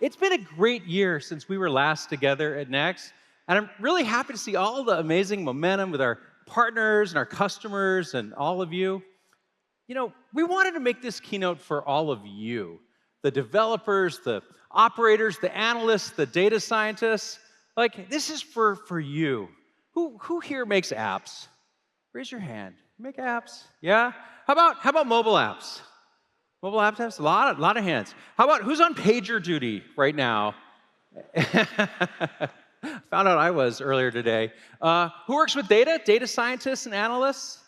it's been a great year since we were last together at Next, and I'm really happy to see all the amazing momentum with our partners and our customers and all of you. You know, we wanted to make this keynote for all of you, the developers, the operators, the analysts, the data scientists. Like, this is for you. Who here makes apps? Raise your hand. You make apps? Yeah? How about mobile apps? Mobile apps? A lot of hands. How about who's on pager duty right now? Found out I was earlier today. Who works with data? Data scientists and analysts?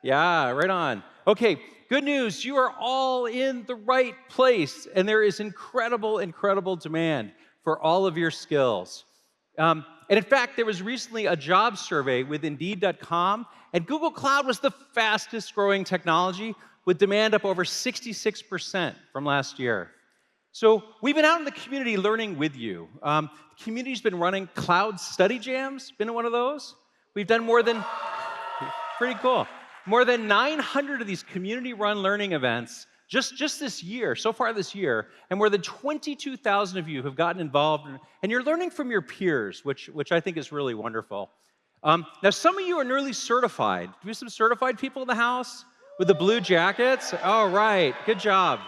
Yeah, right on. Okay, good news. You are all in the right place, and there is incredible demand for all of your skills. And in fact, there was recently a job survey with Indeed.com, and Google Cloud was the fastest growing technology, with demand up over 66% from last year. So we've been out in the community learning with you. The community's been running cloud study jams, been in one of those. We've done pretty cool, more than 900 of these community-run learning events just this year, so far this year, and more than 22,000 of you have gotten involved, and you're learning from your peers, which I think is really wonderful. Now, some of you are nearly certified. Do we have some certified people in the house with the blue jackets? All right, good job.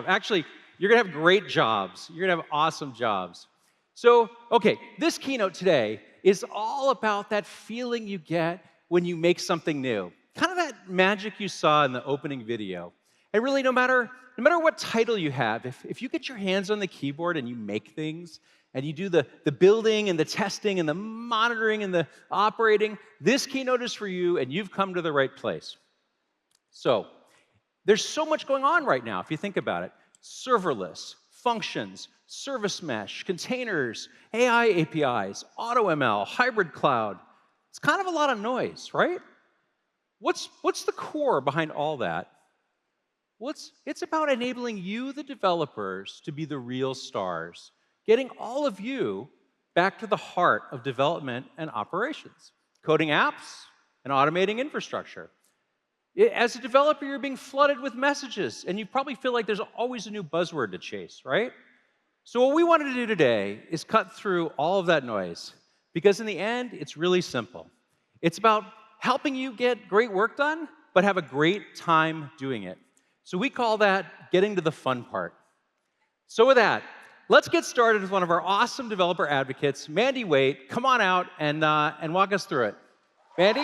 Actually, you're gonna have great jobs. You're gonna have awesome jobs. So, okay, this keynote today is all about that feeling you get when you make something new. Kind of that magic you saw in the opening video. And really, no matter what title you have, if you get your hands on the keyboard and you make things, and you do the building and the testing and the monitoring and the operating, this keynote is for you, and you've come to the right place. So, there's so much going on right now, if you think about it. Serverless, functions, service mesh, containers, AI APIs, AutoML, hybrid cloud. It's kind of a lot of noise, right? What's the core behind all that? Well, it's about enabling you, the developers, to be the real stars, getting all of you back to the heart of development and operations, coding apps and automating infrastructure. As a developer, you're being flooded with messages, and you probably feel like there's always a new buzzword to chase, right? So what we wanted to do today is cut through all of that noise, because in the end, it's really simple. It's about helping you get great work done, but have a great time doing it. So we call that getting to the fun part. So with that, let's get started with one of our awesome developer advocates, Mandy Waite. Come on out and walk us through it. Mandy?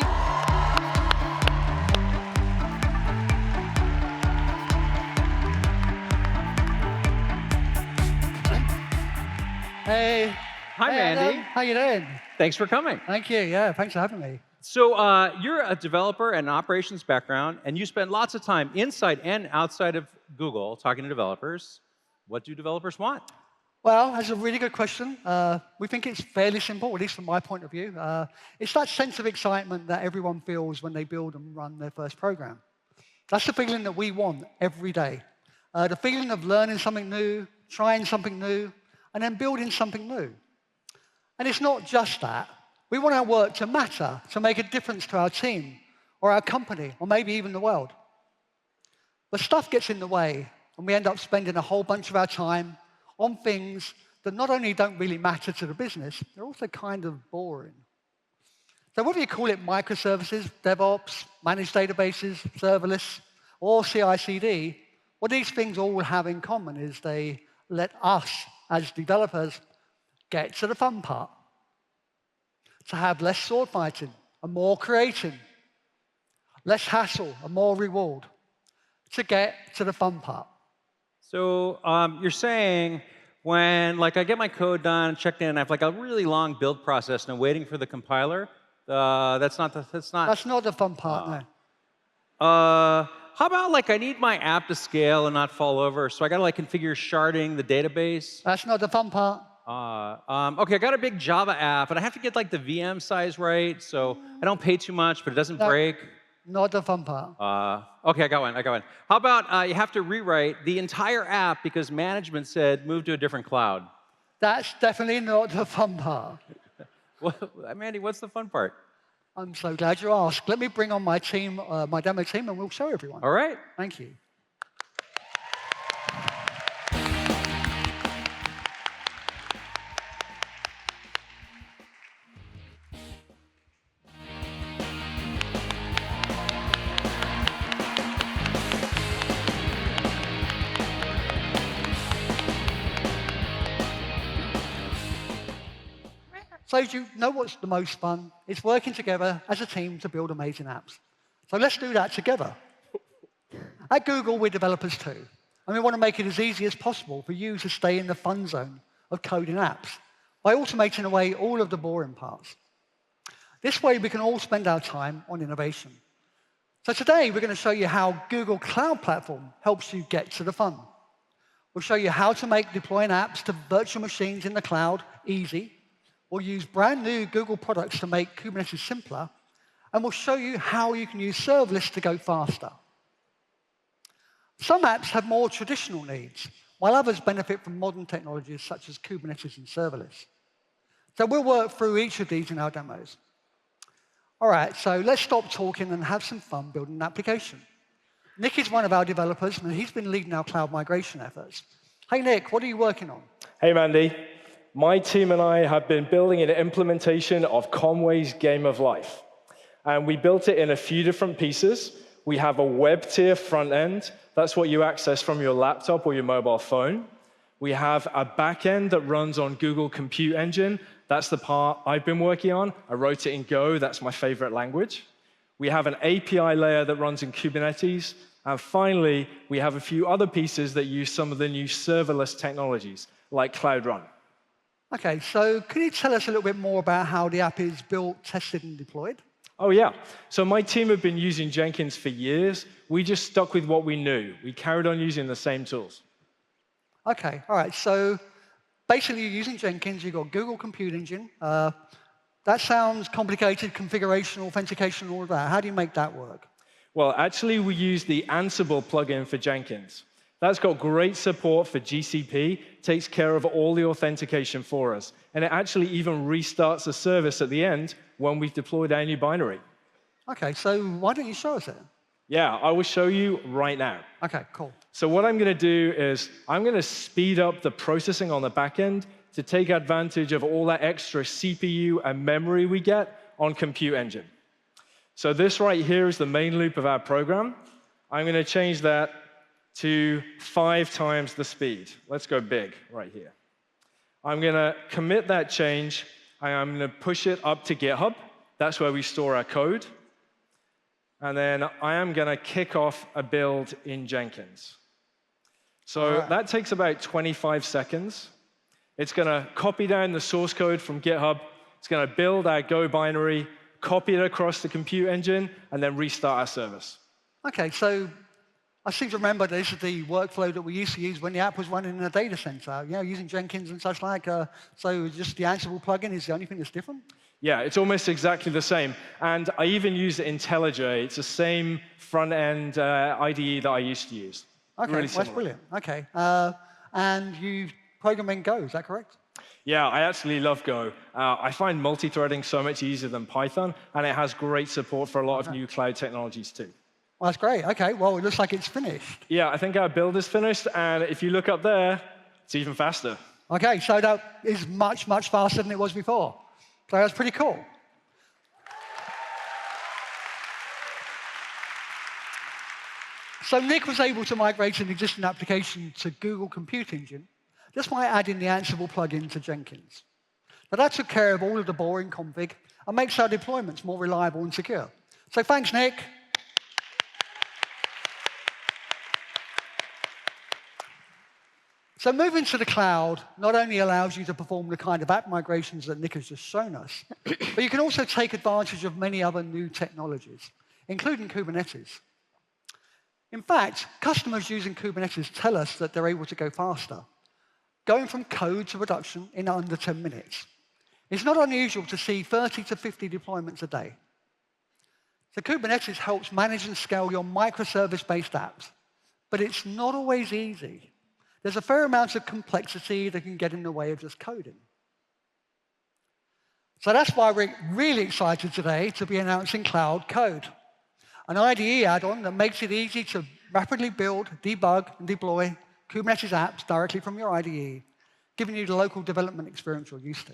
Hey. Hi, Mandy. Adam. How you doing? Thanks for coming. Thank you. Yeah, thanks for having me. So you're a developer and an operations background, and you spend lots of time inside and outside of Google talking to developers. What do developers want? Well, that's a really good question. We think it's fairly simple, at least from my point of view. It's that sense of excitement that everyone feels when they build and run their first program. That's the feeling that we want every day. The feeling of learning something new, trying something new, and then building something new. And it's not just that. We want our work to matter, to make a difference to our team, or our company, or maybe even the world. But stuff gets in the way, and we end up spending a whole bunch of our time on things that not only don't really matter to the business, they're also kind of boring. So whether you call it microservices, DevOps, managed databases, serverless, or CI/CD, what these things all have in common is they let us, as developers, get to the fun part. To have less sword fighting and more creating, less hassle and more reward, to get to the fun part. So you're saying when I get my code done, checked in, and I have a really long build process, and I'm waiting for the compiler. That's not the fun part, no. How about I need my app to scale and not fall over, so I got to configure sharding the database? That's not the fun part. Okay, I got a big Java app, and I have to get the VM size right, so I don't pay too much, but it doesn't break. Not the fun part. Okay, I got one. How about you have to rewrite the entire app because management said move to a different cloud? That's definitely not the fun part. Well, Mandy, what's the fun part? I'm so glad you asked. Let me bring on my team, my demo team, and we'll show everyone. All right. Thank you. So you know what's the most fun? It's working together as a team to build amazing apps. So let's do that together. At Google, we're developers too. And we want to make it as easy as possible for you to stay in the fun zone of coding apps by automating away all of the boring parts. This way, we can all spend our time on innovation. So today, we're going to show you how Google Cloud Platform helps you get to the fun. We'll show you how to make deploying apps to virtual machines in the cloud easy. We'll use brand new Google products to make Kubernetes simpler. And we'll show you how you can use serverless to go faster. Some apps have more traditional needs, while others benefit from modern technologies such as Kubernetes and serverless. So we'll work through each of these in our demos. All right, so let's stop talking and have some fun building an application. Nick is one of our developers, and he's been leading our cloud migration efforts. Hey, Nick, what are you working on? Hey, Mandy. My team and I have been building an implementation of Conway's Game of Life. And we built it in a few different pieces. We have a web tier front end. That's what you access from your laptop or your mobile phone. We have a back end that runs on Google Compute Engine. That's the part I've been working on. I wrote it in Go. That's my favorite language. We have an API layer that runs in Kubernetes. And finally, we have a few other pieces that use some of the new serverless technologies, like Cloud Run. OK, so can you tell us a little bit more about how the app is built, tested, and deployed? Oh, yeah. So my team have been using Jenkins for years. We just stuck with what we knew. We carried on using the same tools. OK, all right. So basically, you're using Jenkins. You've got Google Compute Engine. That sounds complicated, configuration, authentication, all of that. How do you make that work? Well, actually, we use the Ansible plugin for Jenkins. That's got great support for GCP, takes care of all the authentication for us. And it actually even restarts the service at the end when we've deployed our new binary. OK, so why don't you show us it? Yeah, I will show you right now. OK, cool. So what I'm going to do is I'm going to speed up the processing on the back end to take advantage of all that extra CPU and memory we get on Compute Engine. So this right here is the main loop of our program. I'm going to change that to 5 times the speed. Let's go big right here. I'm going to commit that change, and I'm going to push it up to GitHub. That's where we store our code. And then I am going to kick off a build in Jenkins. So that takes about 25 seconds. It's going to copy down the source code from GitHub. It's going to build our Go binary, copy it across the Compute Engine, and then restart our service. OK, so I seem to remember this is the workflow that we used to use when the app was running in a data center, using Jenkins and such like. So just the Ansible plugin is the only thing that's different? Yeah, it's almost exactly the same. And I even use IntelliJ. It's the same front-end IDE that I used to use. OK, really that's brilliant. OK, and you program in Go, is that correct? Yeah, I actually love Go. I find multi-threading so much easier than Python, and it has great support for a lot of new cloud technologies too. Well, that's great. OK, well, it looks like it's finished. Yeah, I think our build is finished, and if you look up there, it's even faster. OK, so that is much, much faster than it was before. So that's pretty cool. So Nick was able to migrate an existing application to Google Compute Engine just by adding the Ansible plugin to Jenkins. Now that took care of all of the boring config and makes our deployments more reliable and secure. So thanks, Nick. So moving to the cloud not only allows you to perform the kind of app migrations that Nick has just shown us, but you can also take advantage of many other new technologies, including Kubernetes. In fact, customers using Kubernetes tell us that they're able to go faster, going from code to production in under 10 minutes. It's not unusual to see 30 to 50 deployments a day. So Kubernetes helps manage and scale your microservice-based apps, but it's not always easy. There's a fair amount of complexity that can get in the way of just coding. So that's why we're really excited today to be announcing Cloud Code, an IDE add-on that makes it easy to rapidly build, debug, and deploy Kubernetes apps directly from your IDE, giving you the local development experience you're used to.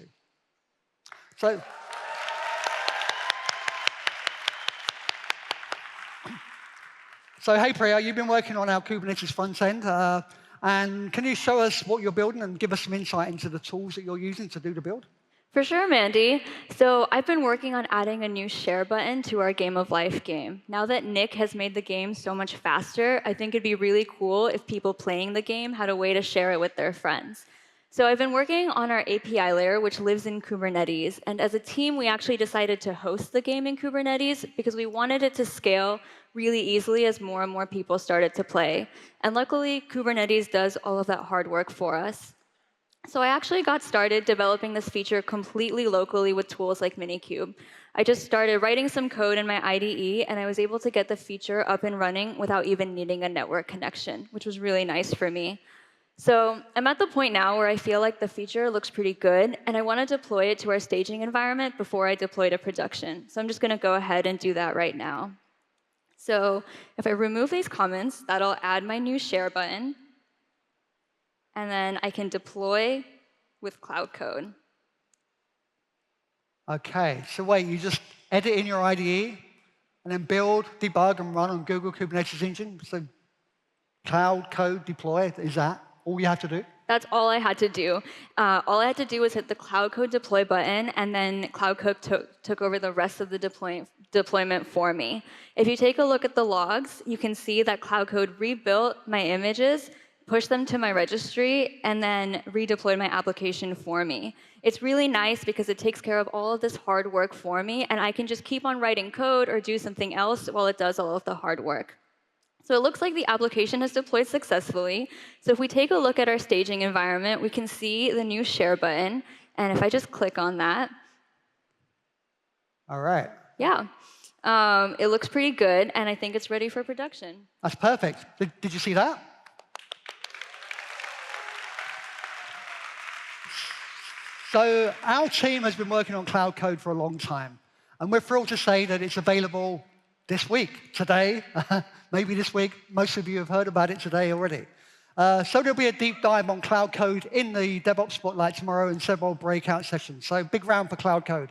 So hey, Priya, you've been working on our Kubernetes front end. And can you show us what you're building and give us some insight into the tools that you're using to do the build? For sure, Mandy. So I've been working on adding a new share button to our Game of Life game. Now that Nick has made the game so much faster, I think it'd be really cool if people playing the game had a way to share it with their friends. So I've been working on our API layer, which lives in Kubernetes. And as a team, we actually decided to host the game in Kubernetes because we wanted it to scale really easily as more and more people started to play. And luckily, Kubernetes does all of that hard work for us. So I actually got started developing this feature completely locally with tools like Minikube. I just started writing some code in my IDE, and I was able to get the feature up and running without even needing a network connection, which was really nice for me. So I'm at the point now where I feel like the feature looks pretty good, and I want to deploy it to our staging environment before I deploy to production. So I'm just going to go ahead and do that right now. So if I remove these comments, that'll add my new share button. And then I can deploy with Cloud Code. OK, so wait, you just edit in your IDE, and then build, debug, and run on Google Kubernetes Engine? So Cloud Code deploy, is that all you have to do? That's all I had to do. All I had to do was hit the Cloud Code deploy button, and then Cloud Code took over the rest of the deployment for me. If you take a look at the logs, you can see that Cloud Code rebuilt my images, pushed them to my registry, and then redeployed my application for me. It's really nice because it takes care of all of this hard work for me, and I can just keep on writing code or do something else while it does all of the hard work. So it looks like the application has deployed successfully. So if we take a look at our staging environment, we can see the new share button. And if I just click on that. All right. Yeah. It looks pretty good, and I think it's ready for production. That's perfect. Did you see that? So our team has been working on Cloud Code for a long time. And we're thrilled to say that it's available this week, today, maybe this week. Most of you have heard about it today already. So there'll be a deep dive on Cloud Code in the DevOps Spotlight tomorrow and several breakout sessions. So big round for Cloud Code.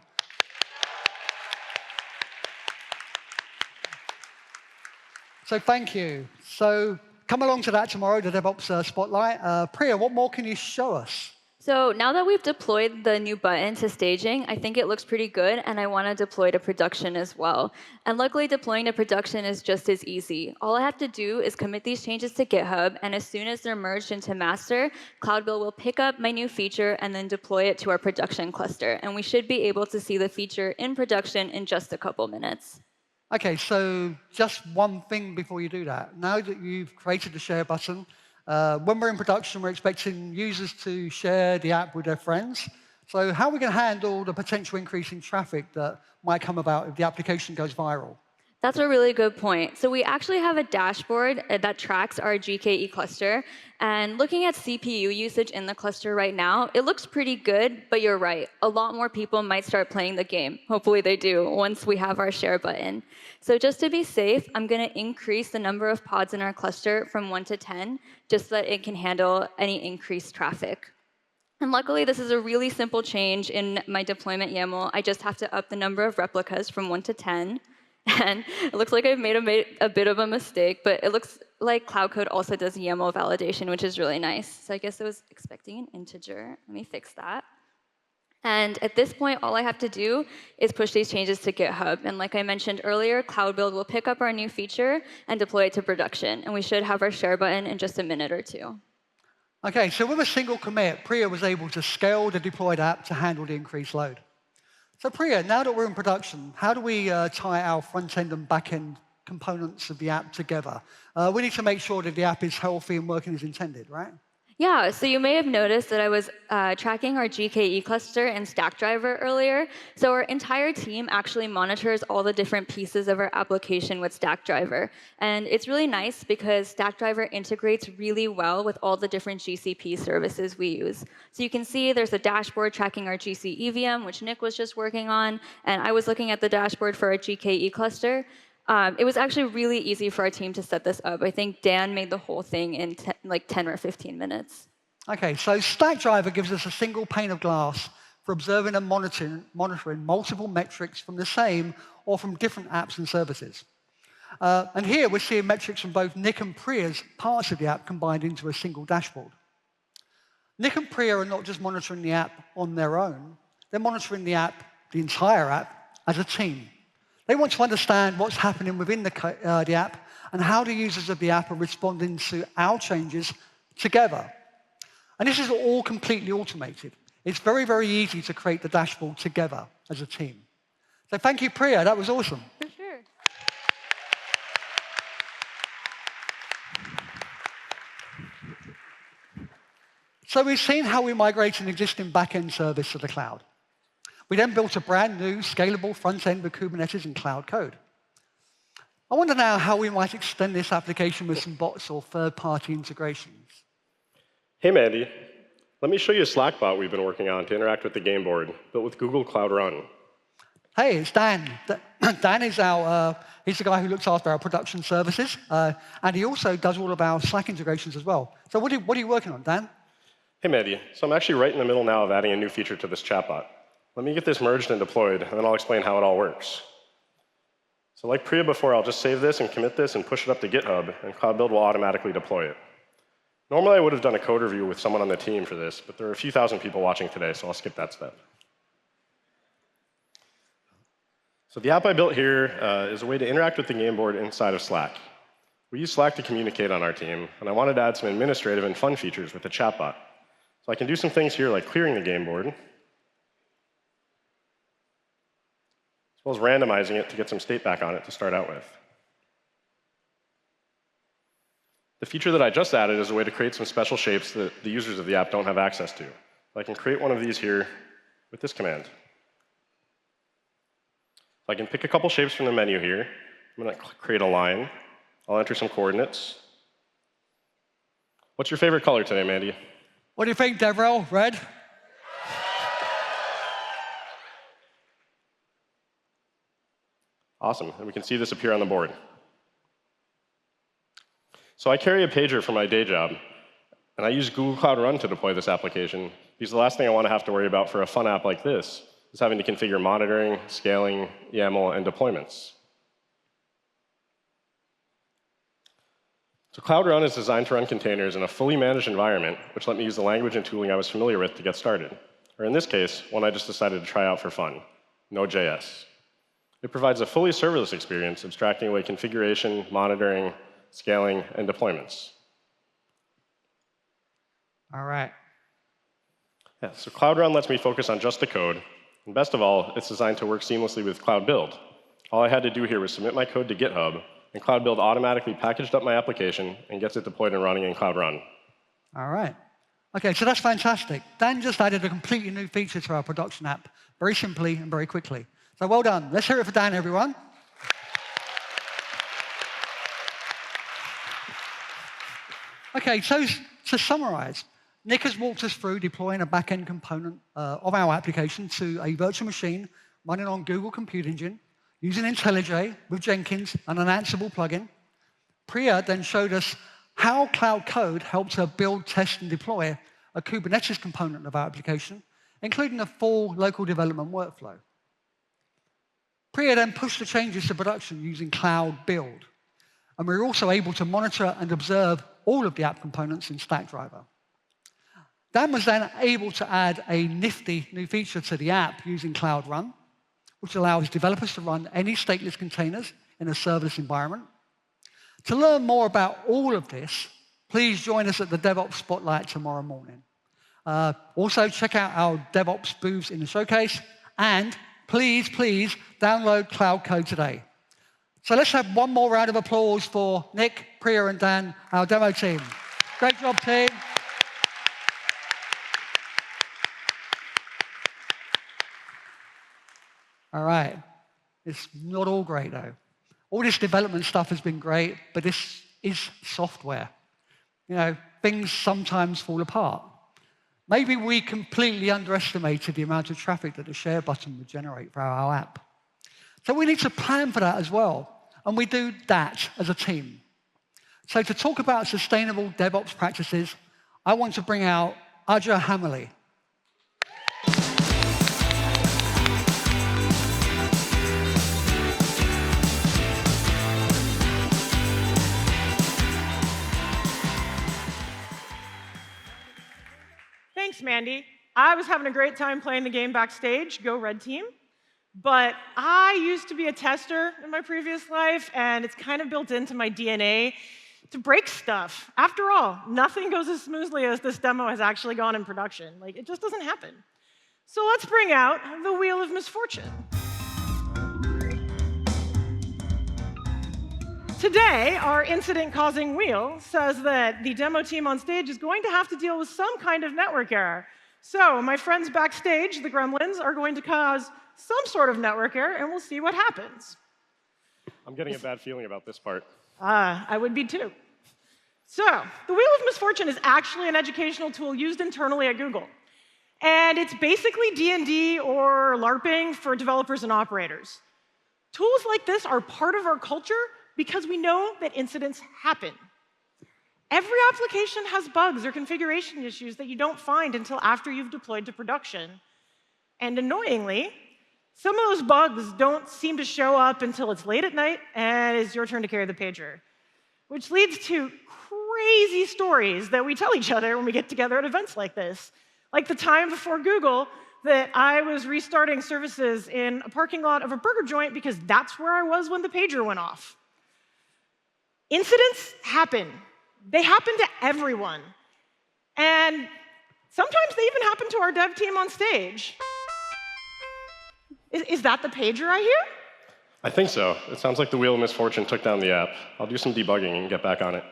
So thank you. So come along to that tomorrow, the DevOps Spotlight. Priya, what more can you show us? So now that we've deployed the new button to staging, I think it looks pretty good, and I want to deploy to production as well. And luckily, deploying to production is just as easy. All I have to do is commit these changes to GitHub, and as soon as they're merged into master, Cloudbuild will pick up my new feature and then deploy it to our production cluster. And we should be able to see the feature in production in just a couple minutes. OK, so just one thing before you do that. Now that you've created the share button, when we're in production, we're expecting users to share the app with their friends. So how are we going to handle the potential increase in traffic that might come about if the application goes viral? That's a really good point. So we actually have a dashboard that tracks our GKE cluster. And looking at CPU usage in the cluster right now, it looks pretty good, but you're right. A lot more people might start playing the game. Hopefully they do once we have our share button. So just to be safe, I'm going to increase the number of pods in our cluster from 1 to 10, just so that it can handle any increased traffic. And luckily, this is a really simple change in my deployment YAML. I just have to up the number of replicas from 1 to 10. And it looks like I've made a bit of a mistake, but it looks like Cloud Code also does YAML validation, which is really nice. So I guess I was expecting an integer. Let me fix that. And at this point, all I have to do is push these changes to GitHub. And like I mentioned earlier, Cloudbuild will pick up our new feature and deploy it to production. And we should have our share button in just a minute or two. OK, so with a single commit, Priya was able to scale the deployed app to handle the increased load. So Priya, now that we're in production, how do we tie our front-end and back-end components of the app together? We need to make sure that the app is healthy and working as intended, right? Yeah, so you may have noticed that I was tracking our GKE cluster in Stackdriver earlier. So our entire team actually monitors all the different pieces of our application with Stackdriver. And it's really nice because Stackdriver integrates really well with all the different GCP services we use. So you can see there's a dashboard tracking our GC EVM, which Nick was just working on. And I was looking at the dashboard for our GKE cluster. It was actually really easy for our team to set this up. I think Dan made the whole thing in like 10 or 15 minutes. OK, so Stackdriver gives us a single pane of glass for observing and monitoring multiple metrics from the same or from different apps and services. And here we're seeing metrics from both Nick and Priya's parts of the app combined into a single dashboard. Nick and Priya are not just monitoring the app on their own. they're monitoring the app, the entire app, as a team. They want to understand what's happening within the app and how the users of the app are responding to our changes together. And this is all completely automated. It's very, very easy to create the dashboard together as a team. So thank you, Priya. That was awesome. For sure. So we've seen how we migrate an existing back-end service to the cloud. We then built a brand new scalable front end with Kubernetes and Cloud Code. I wonder now how we might extend this application with some bots or third-party integrations. Hey, Mandy. Let me show you a Slack bot we've been working on to interact with the game board, built with Google Cloud Run. Hey, it's Dan. Dan is he's the guy who looks after our production services, and he also does all of our Slack integrations as well. So what are you working on, Dan? Hey, Mandy. So I'm actually right in the middle now of adding a new feature to this chatbot. Let me get this merged and deployed, and then I'll explain how it all works. So like Priya before, I'll just save this and commit this and push it up to GitHub, and Cloud Build will automatically deploy it. Normally, I would have done a code review with someone on the team for this, but there are a few thousand people watching today, so I'll skip that step. So the app I built here is a way to interact with the game board inside of Slack. We use Slack to communicate on our team, and I wanted to add some administrative and fun features with the chatbot. So I can do some things here like clearing the game board, as well as randomizing it to get some state back on it to start out with. The feature that I just added is a way to create some special shapes that the users of the app don't have access to. So I can create one of these here with this command. So I can pick a couple shapes from the menu here. I'm going to create a line. I'll enter some coordinates. What's your favorite color today, Mandy? What do you think, Devrel? Red? Awesome. And we can see this appear on the board. So I carry a pager for my day job, and I use Google Cloud Run to deploy this application, because the last thing I want to have to worry about for a fun app like this is having to configure monitoring, scaling, YAML, and deployments. So Cloud Run is designed to run containers in a fully managed environment, which let me use the language and tooling I was familiar with to get started. Or in this case, one I just decided to try out for fun, Node.js. It provides a fully serverless experience, abstracting away configuration, monitoring, scaling, and deployments. All right. Yeah, so Cloud Run lets me focus on just the code. And best of all, it's designed to work seamlessly with Cloud Build. All I had to do here was submit my code to GitHub, and Cloud Build automatically packaged up my application and gets it deployed and running in Cloud Run. All right. OK, so that's fantastic. Dan just added a completely new feature to our production app, very simply and very quickly. So well done. Let's hear it for Dan, everyone. OK, so to summarize, Nick has walked us through deploying a back-end component of our application to a virtual machine running on Google Compute Engine, using IntelliJ with Jenkins and an Ansible plugin. Priya then showed us how Cloud Code helped her build, test, and deploy a Kubernetes component of our application, including a full local development workflow. Priya then pushed the changes to production using Cloud Build. And we were also able to monitor and observe all of the app components in Stackdriver. Dan was then able to add a nifty new feature to the app using Cloud Run, which allows developers to run any stateless containers in a serverless environment. To learn more about all of this, please join us at the DevOps Spotlight tomorrow morning. Also, check out our DevOps booths in the showcase, and please download Cloud Code today. So let's have one more round of applause for Nick, Priya, and Dan, our demo team. Great job, team. All right. It's not all great, though. All this development stuff has been great, but this is software. You know, things sometimes fall apart. Maybe we completely underestimated the amount of traffic that the share button would generate for our app. So we need to plan for that as well, and we do that as a team. So to talk about sustainable DevOps practices, I want to bring out Aja Hammerly. Thanks, Mandy. I was having a great time playing the game backstage, go red team. But I used to be a tester in my previous life, and it's kind of built into my DNA to break stuff. After all, nothing goes as smoothly as this demo has actually gone in production. Like, it just doesn't happen. So let's bring out the Wheel of Misfortune. Today, our incident-causing wheel says that the demo team on stage is going to have to deal with some kind of network error. So my friends backstage, the gremlins, are going to cause some sort of network error, and we'll see what happens. I'm getting a bad feeling about this part. I would be too. So the Wheel of Misfortune is actually an educational tool used internally at Google. And it's basically D&D or LARPing for developers and operators. Tools like this are part of our culture because we know that incidents happen. Every application has bugs or configuration issues that you don't find until after you've deployed to production. And annoyingly, some of those bugs don't seem to show up until it's late at night and it's your turn to carry the pager, which leads to crazy stories that we tell each other when we get together at events like this. Like the time before Google that I was restarting services in a parking lot of a burger joint because that's where I was when the pager went off. Incidents happen. They happen to everyone. And sometimes they even happen to our dev team on stage. Is that the pager I hear? I think so. It sounds like the Wheel of Misfortune took down the app. I'll do some debugging and get back on it.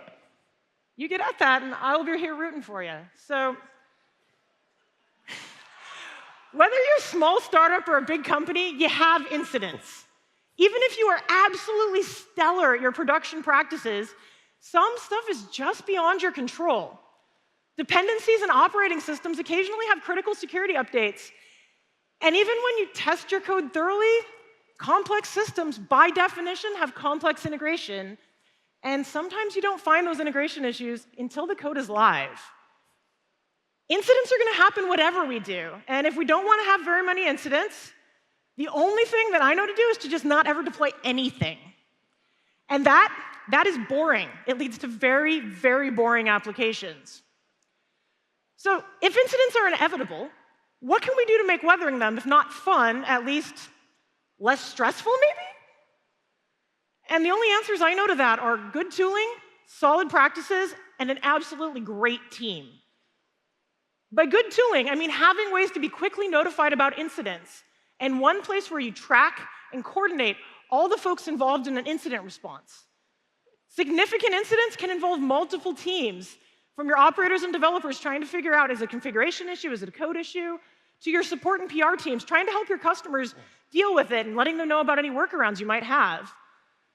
You get at that, and I'll be here rooting for you. So whether you're a small startup or a big company, you have incidents. Even if you are absolutely stellar at your production practices, some stuff is just beyond your control. Dependencies and operating systems occasionally have critical security updates. And even when you test your code thoroughly, complex systems, by definition, have complex integration. And sometimes you don't find those integration issues until the code is live. Incidents are going to happen whatever we do. And if we don't want to have very many incidents, the only thing that I know to do is to just not ever deploy anything. And that is boring. It leads to very, very boring applications. So if incidents are inevitable, what can we do to make weathering them, if not fun, at least less stressful, maybe? And the only answers I know to that are good tooling, solid practices, and an absolutely great team. By good tooling, I mean having ways to be quickly notified about incidents, and one place where you track and coordinate all the folks involved in an incident response. Significant incidents can involve multiple teams, from your operators and developers trying to figure out, is it a configuration issue, is it a code issue, to your support and PR teams trying to help your customers deal with it and letting them know about any workarounds you might have.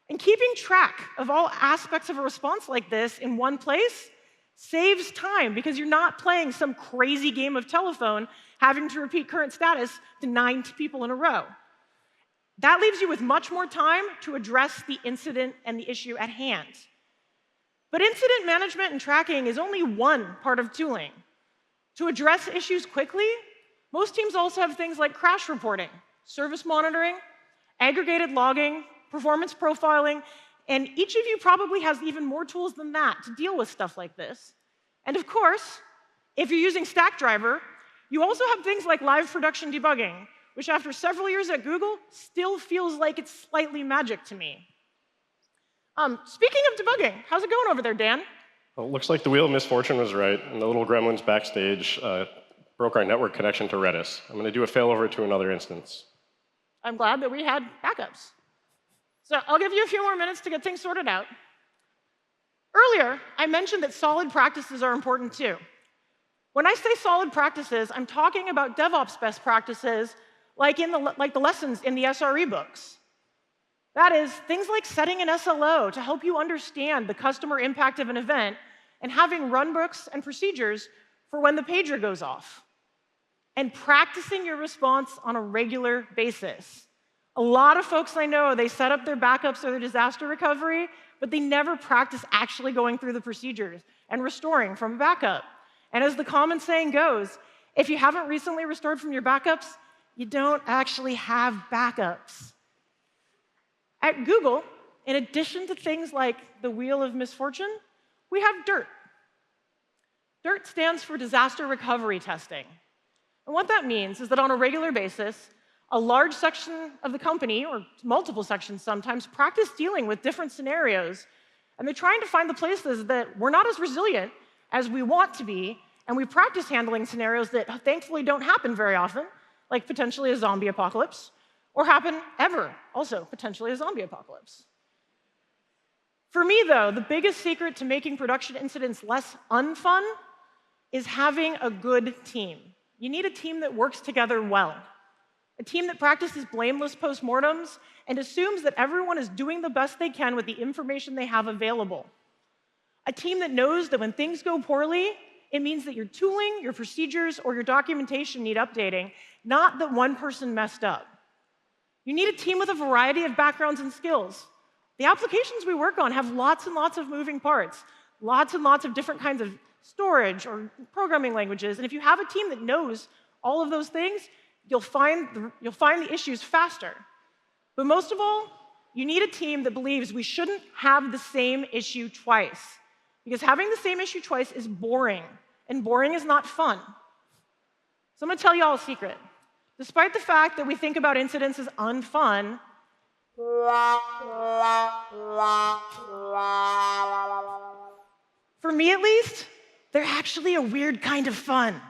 And keeping track of all aspects of a response like this in one place saves time because you're not playing some crazy game of telephone having to repeat current status to 9 people in a row. That leaves you with much more time to address the incident and the issue at hand. But incident management and tracking is only one part of tooling. To address issues quickly, most teams also have things like crash reporting, service monitoring, aggregated logging, performance profiling, and each of you probably has even more tools than that to deal with stuff like this. And of course, if you're using Stackdriver, you also have things like live production debugging, which after several years at Google still feels like it's slightly magic to me. Speaking of debugging, how's it going over there, Dan? Well, it looks like the Wheel of Misfortune was right, and the little gremlins backstage broke our network connection to Redis. I'm going to do a failover to another instance. I'm glad that we had backups. So I'll give you a few more minutes to get things sorted out. Earlier, I mentioned that solid practices are important too. When I say solid practices, I'm talking about DevOps best practices like the lessons in the SRE books. That is, things like setting an SLO to help you understand the customer impact of an event and having runbooks and procedures for when the pager goes off. And practicing your response on a regular basis. A lot of folks I know, they set up their backups or their disaster recovery, but they never practice actually going through the procedures and restoring from a backup. And as the common saying goes, if you haven't recently restored from your backups, you don't actually have backups. At Google, in addition to things like the Wheel of Misfortune, we have DIRT. DIRT stands for Disaster Recovery Testing. And what that means is that on a regular basis, a large section of the company, or multiple sections sometimes, practice dealing with different scenarios. And they're trying to find the places that we're not as resilient as we want to be, and we practice handling scenarios that thankfully don't happen very often, like potentially a zombie apocalypse, or happen ever, also potentially a zombie apocalypse. For me, though, the biggest secret to making production incidents less unfun is having a good team. You need a team that works together well. A team that practices blameless postmortems and assumes that everyone is doing the best they can with the information they have available. A team that knows that when things go poorly, it means that your tooling, your procedures, or your documentation need updating, not that one person messed up. You need a team with a variety of backgrounds and skills. The applications we work on have lots and lots of moving parts, lots and lots of different kinds of storage or programming languages, and if you have a team that knows all of those things, you'll find the issues faster. But most of all, you need a team that believes we shouldn't have the same issue twice, because having the same issue twice is boring, and boring is not fun. So I'm going to tell you all a secret. Despite the fact that we think about incidents as unfun, for me at least, they're actually a weird kind of fun.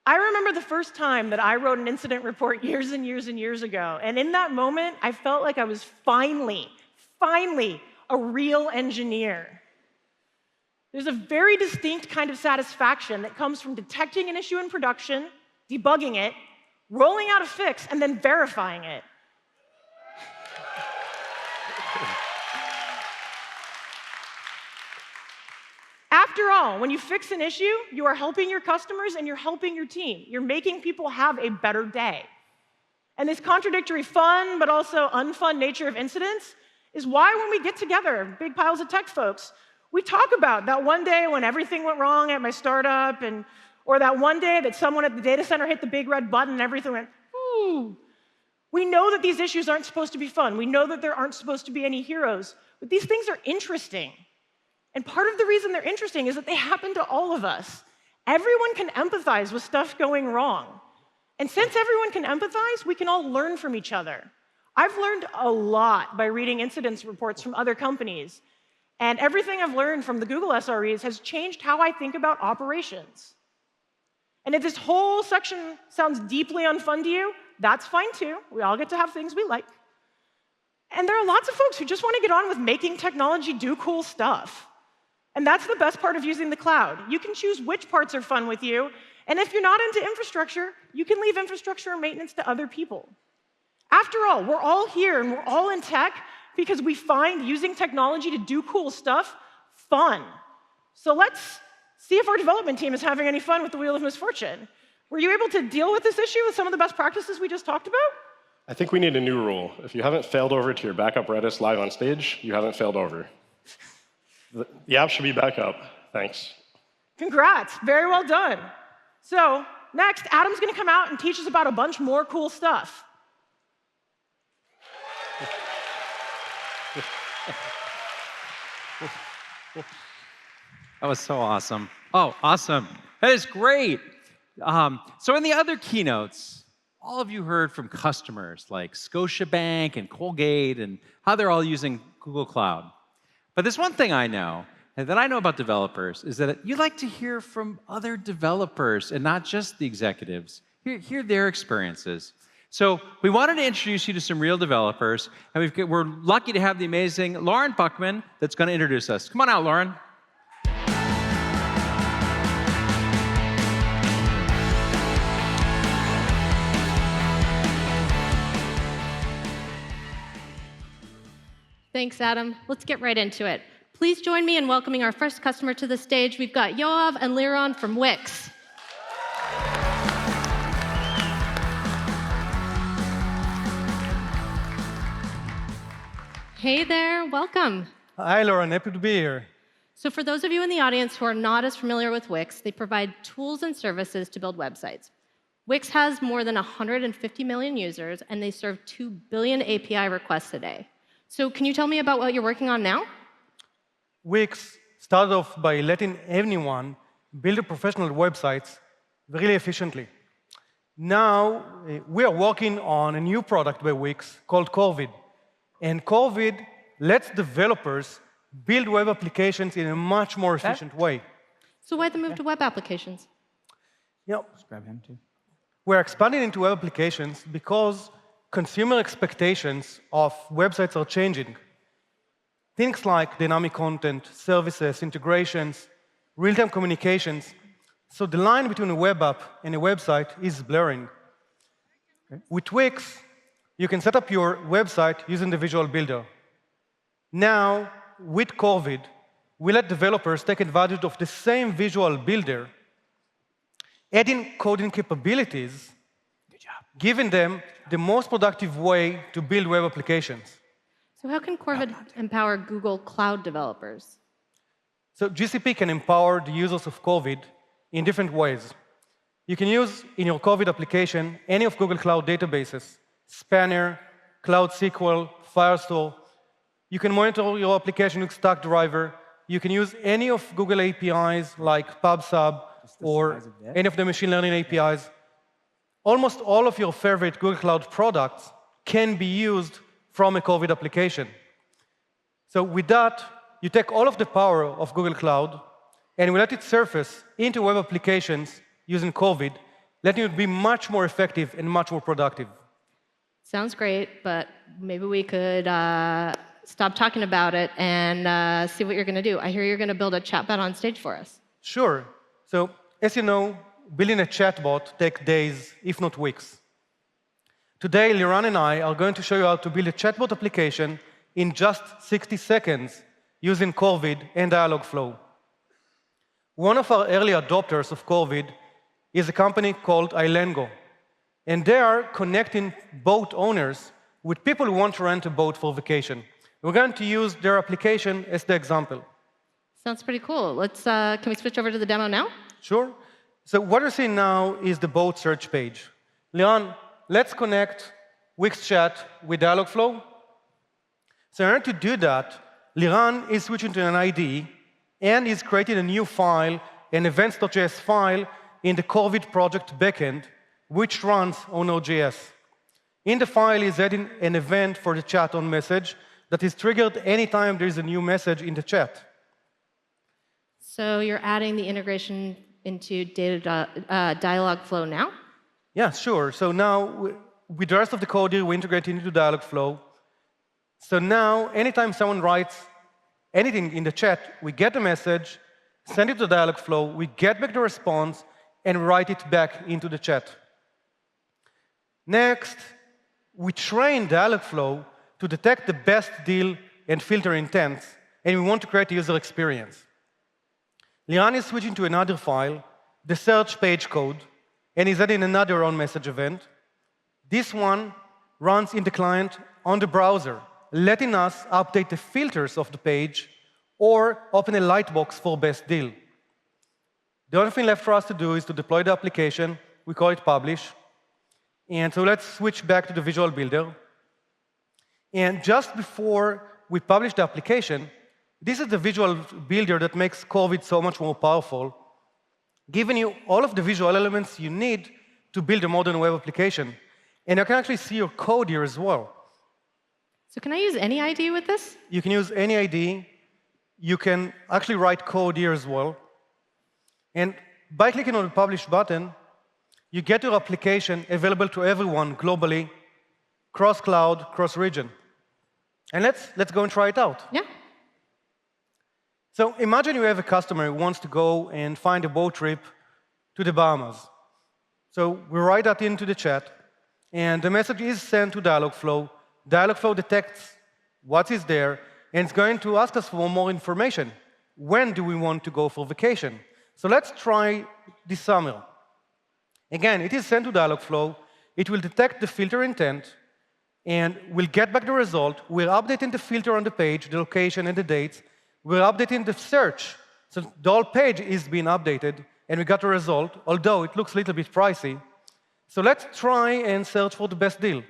I remember the first time that I wrote an incident report years and years and years ago, and in that moment, I felt like I was finally a real engineer. There's a very distinct kind of satisfaction that comes from detecting an issue in production, debugging it, rolling out a fix, and then verifying it. After all, when you fix an issue, you are helping your customers and you're helping your team. You're making people have a better day. And this contradictory fun, but also unfun nature of incidents is why when we get together, big piles of tech folks, we talk about that one day when everything went wrong at my startup, or that one day that someone at the data center hit the big red button and everything went, ooh. We know that these issues aren't supposed to be fun. We know that there aren't supposed to be any heroes. But these things are interesting. And part of the reason they're interesting is that they happen to all of us. Everyone can empathize with stuff going wrong. And since everyone can empathize, we can all learn from each other. I've learned a lot by reading incidents reports from other companies. And everything I've learned from the Google SREs has changed how I think about operations. And if this whole section sounds deeply unfun to you, that's fine too. We all get to have things we like. And there are lots of folks who just want to get on with making technology do cool stuff. And that's the best part of using the cloud. You can choose which parts are fun with you, and if you're not into infrastructure, you can leave infrastructure and maintenance to other people. After all, we're all here and we're all in tech because we find using technology to do cool stuff fun. So let's see if our development team is having any fun with the Wheel of Misfortune. Were you able to deal with this issue with some of the best practices we just talked about? I think we need a new rule. If you haven't failed over to your backup Redis live on stage, you haven't failed over. The app should be back up. Thanks. Congrats. Very well done. So next, Adam's going to come out and teach us about a bunch more cool stuff. That was so awesome. Oh, awesome. That is great. So in the other keynotes, all of you heard from customers like Scotiabank and Colgate and how they're all using Google Cloud. But there's one thing I know, and that I know about developers, is that you like to hear from other developers and not just the executives. Hear their experiences. So we wanted to introduce you to some real developers, and we're lucky to have the amazing Lauren Buchman that's going to introduce us. Come on out, Lauren. Thanks, Adam. Let's get right into it. Please join me in welcoming our first customer to the stage. We've got Yoav and Liron from Wix. Hey there, welcome. Hi, Lauren. Happy to be here. So for those of you in the audience who are not as familiar with Wix, they provide tools and services to build websites. Wix has more than 150 million users, and they serve 2 billion API requests a day. So can you tell me about what you're working on now? Wix started off by letting anyone build professional websites really efficiently. Now, we are working on a new product by Wix called COVID. And COVID lets developers build web applications in a much more efficient way. So why the move to web applications? Just grab him too. We're expanding into web applications because consumer expectations of websites are changing. Things like dynamic content, services, integrations, real-time communications. So the line between a web app and a website is blurring. Okay. With Wix, you can set up your website using the Visual Builder. Now, with COVID, we let developers take advantage of the same Visual Builder, adding coding capabilities, giving them the most productive way to build web applications. So how can COVID empower Google Cloud developers? So GCP can empower the users of COVID in different ways. You can use in your COVID application any of Google Cloud databases, Spanner, Cloud SQL, Firestore. You can monitor your application with Stackdriver. You can use any of Google APIs like PubSub or any of the machine learning APIs. Almost all of your favorite Google Cloud products can be used from a COVID application. So with that, you take all of the power of Google Cloud and we let it surface into web applications using COVID, letting it be much more effective and much more productive. Sounds great, but maybe we could stop talking about it and see what you're going to do. I hear you're going to build a chatbot on stage for us. Sure. So as you know, building a chatbot takes days, if not weeks. Today, Liran and I are going to show you how to build a chatbot application in just 60 seconds using COVID and Dialogflow. One of our early adopters of COVID is a company called Ilengo, and they are connecting boat owners with people who want to rent a boat for vacation. We're going to use their application as the example. Sounds pretty cool. Can we switch over to the demo now? Sure. So what you're seeing now is the boat search page. Liran, let's connect Wix Chat with Dialogflow. So in order to do that, Liran is switching to an IDE and is creating a new file, an events.js file, in the COVID project backend, which runs on Node.js. In the file, he's adding an event for the chat on message that is triggered anytime there is a new message in the chat. So you're adding the integration into Dialogflow now? Yeah, sure. So now, with the rest of the code here, we integrate into Dialogflow. So now, anytime someone writes anything in the chat, we get the message, send it to Dialogflow, we get back the response, and write it back into the chat. Next, we train Dialogflow to detect the best deal and filter intents, and we want to create a user experience. Liran is switching to another file, the search page code, and is adding another on-message event. This one runs in the client on the browser, letting us update the filters of the page or open a lightbox for best deal. The only thing left for us to do is to deploy the application. We call it publish. And so let's switch back to the Visual Builder. And just before we publish the application, this is the Visual Builder that makes COVID so much more powerful, giving you all of the visual elements you need to build a modern web application. And you can actually see your code here as well. So can I use any IDE with this? You can use any IDE. You can actually write code here as well. And by clicking on the Publish button, you get your application available to everyone globally, cross-cloud, cross-region. And let's go and try it out. Yeah. So imagine you have a customer who wants to go and find a boat trip to the Bahamas. So we write that into the chat, and the message is sent to Dialogflow. Dialogflow detects what is there, and it's going to ask us for more information. When do we want to go for vacation? So let's try this summer. Again, it is sent to Dialogflow. It will detect the filter intent, and we'll get back the result. We're updating the filter on the page, the location and the dates. We're updating the search. So the whole page is being updated, and we got a result, although it looks a little bit pricey. So let's try and search for the best deal.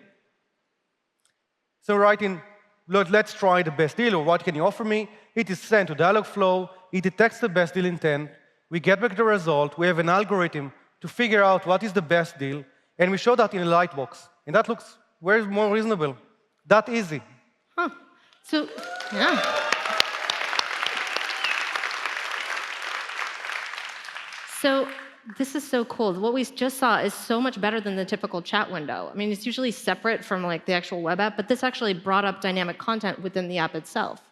So writing, let's try the best deal, or what can you offer me? It is sent to Dialogflow. It detects the best deal intent, we get back the result, we have an algorithm to figure out what is the best deal, and we show that in a lightbox. And that looks way more reasonable. That easy. Huh. So, yeah. So this is so cool. What we just saw is so much better than the typical chat window. I mean, it's usually separate from like the actual web app, but this actually brought up dynamic content within the app itself.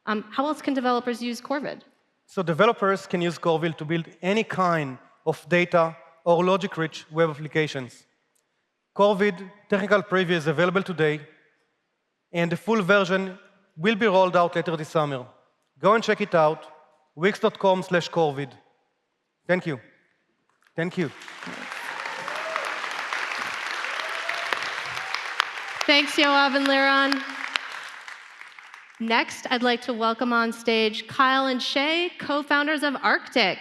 How else can developers use Corvid? So developers can use Corvid to build any kind of data or logic-rich web applications. Corvid technical preview is available today, and the full version will be rolled out later this summer. Go and check it out, wix.com/Corvid. Thank you. Thank you. Thanks, Yoav and Liran. Next, I'd like to welcome on stage Kyle and Shay, co-founders of Arctic.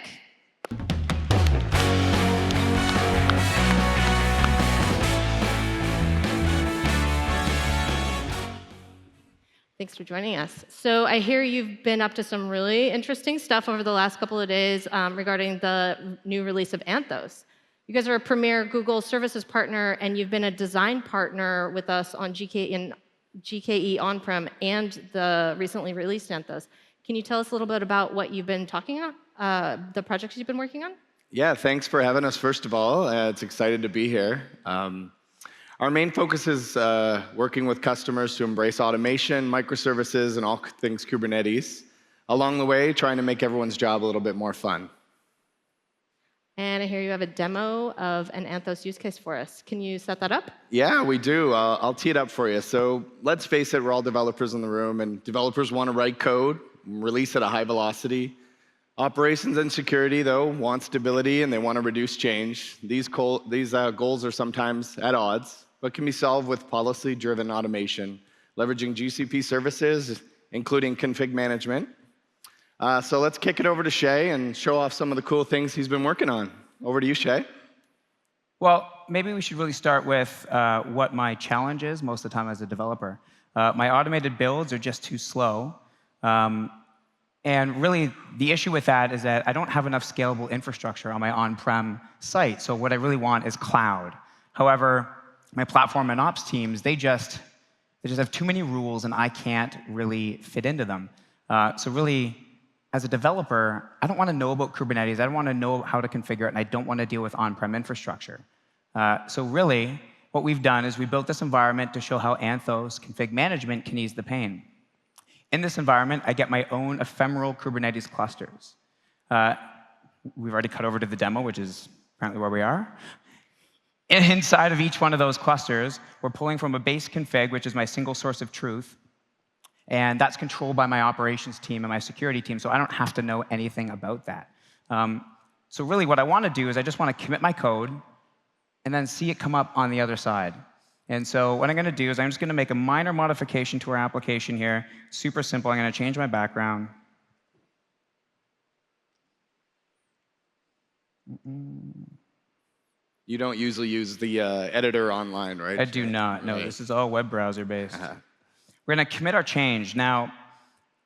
Thanks for joining us. So I hear you've been up to some really interesting stuff over the last couple of days regarding the new release of Anthos. You guys are a premier Google Services partner, and you've been a design partner with us on GKE on-prem and the recently released Anthos. Can you tell us a little bit about what you've been talking about, the projects you've been working on? Yeah, thanks for having us, first of all. It's excited to be here. Our main focus is working with customers to embrace automation, microservices, and all things Kubernetes. Along the way, trying to make everyone's job a little bit more fun. And I hear you have a demo of an Anthos use case for us. Can you set that up? Yeah, we do. I'll tee it up for you. So let's face it, we're all developers in the room, and developers want to write code, release at a high velocity. Operations and security, though, want stability, and they want to reduce change. These goals are sometimes at odds, but can be solved with policy-driven automation, leveraging GCP services, including config management. So let's kick it over to Shay and show off some of the cool things he's been working on. Over to you, Shay. Well, maybe we should really start with what my challenge is most of the time as a developer. My automated builds are just too slow. And really, the issue with that is that I don't have enough scalable infrastructure on my on-prem site. So what I really want is cloud. However, my platform and ops teams, they just have too many rules, and I can't really fit into them. So really, as a developer, I don't want to know about Kubernetes. I don't want to know how to configure it, and I don't want to deal with on-prem infrastructure. So really, what we've done is we built this environment to show how Anthos config management can ease the pain. In this environment, I get my own ephemeral Kubernetes clusters. We've already cut over to the demo, which is apparently where we are. And inside of each one of those clusters, we're pulling from a base config, which is my single source of truth. And that's controlled by my operations team and my security team, so I don't have to know anything about that. So really, what I want to do is I just want to commit my code and then see it come up on the other side. And so what I'm going to do is I'm just going to make a minor modification to our application here. Super simple. I'm going to change my background. You don't usually use the editor online, right? I do not. No, this is all web browser based. We're going to commit our change. Now,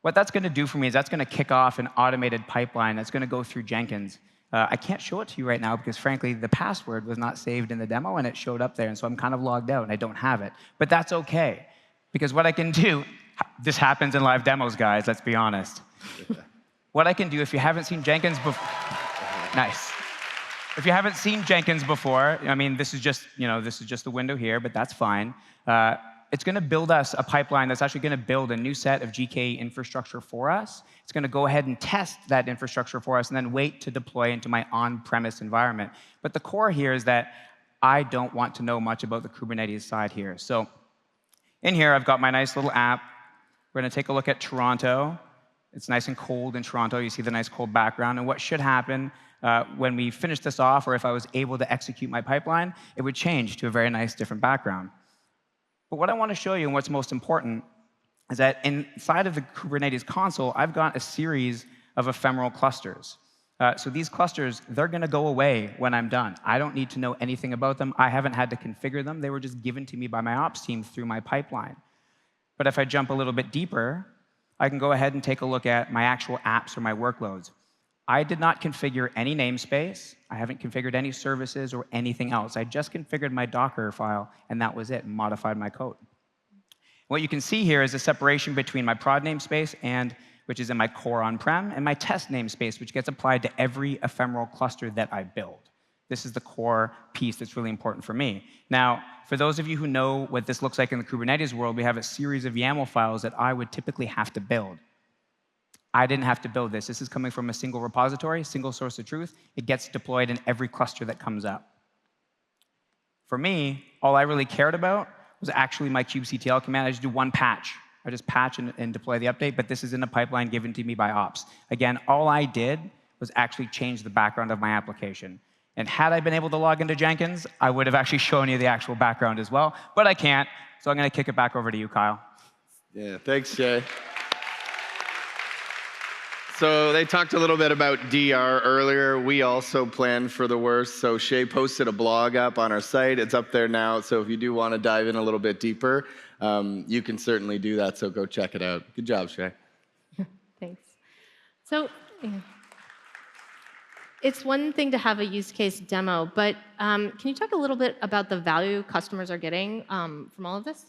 what that's going to do for me is that's going to kick off an automated pipeline that's going to go through Jenkins. I can't show it to you right now because, frankly, the password was not saved in the demo, and it showed up there. And so I'm kind of logged out, and I don't have it. But that's OK, because what I can do, this happens in live demos, guys, let's be honest. What I can do, if you haven't seen Jenkins before, nice. If you haven't seen Jenkins before, I mean, this is just the window here, but that's fine. It's going to build us a pipeline that's actually going to build a new set of GKE infrastructure for us. It's going to go ahead and test that infrastructure for us and then wait to deploy into my on-premise environment. But the core here is that I don't want to know much about the Kubernetes side here. So in here, I've got my nice little app. We're going to take a look at Toronto. It's nice and cold in Toronto. You see the nice cold background. And what should happen when we finish this off, or if I was able to execute my pipeline, it would change to a very nice different background. But what I want to show you, and what's most important, is that inside of the Kubernetes console, I've got a series of ephemeral clusters. So these clusters, they're going to go away when I'm done. I don't need to know anything about them. I haven't had to configure them. They were just given to me by my ops team through my pipeline. But if I jump a little bit deeper, I can go ahead and take a look at my actual apps or my workloads. I did not configure any namespace. I haven't configured any services or anything else. I just configured my Docker file, and that was it, and modified my code. What you can see here is a separation between my prod namespace, which is in my core on-prem, and my test namespace, which gets applied to every ephemeral cluster that I build. This is the core piece that's really important for me. Now, for those of you who know what this looks like in the Kubernetes world, we have a series of YAML files that I would typically have to build. I didn't have to build this. This is coming from a single repository, single source of truth. It gets deployed in every cluster that comes up. For me, all I really cared about was actually my kubectl command. I just do one patch. I just patch and deploy the update, but this is in a pipeline given to me by ops. Again, all I did was actually change the background of my application. And had I been able to log into Jenkins, I would have actually shown you the actual background as well, but I can't, so I'm going to kick it back over to you, Kyle. Yeah, thanks, Jay. So they talked a little bit about DR earlier. We also planned for the worst. So Shay posted a blog up on our site. It's up there now. So if you do want to dive in a little bit deeper, you can certainly do that. So go check it out. Good job, Shay. Thanks. So it's one thing to have a use case demo, but can you talk a little bit about the value customers are getting from all of this?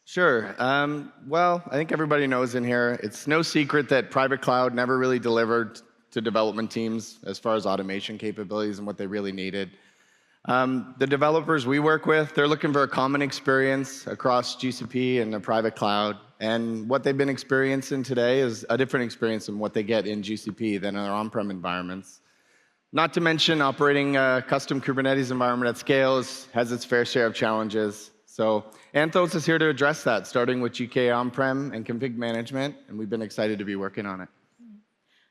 Sure. Well, I think everybody knows in here, it's no secret that private cloud never really delivered to development teams as far as automation capabilities and what they really needed. The developers we work with, they're looking for a common experience across GCP and the private cloud. And what they've been experiencing today is a different experience than what they get in GCP than in their on-prem environments. Not to mention operating a custom Kubernetes environment at scale has its fair share of challenges. So Anthos is here to address that, starting with GK on-prem and config management, and we've been excited to be working on it.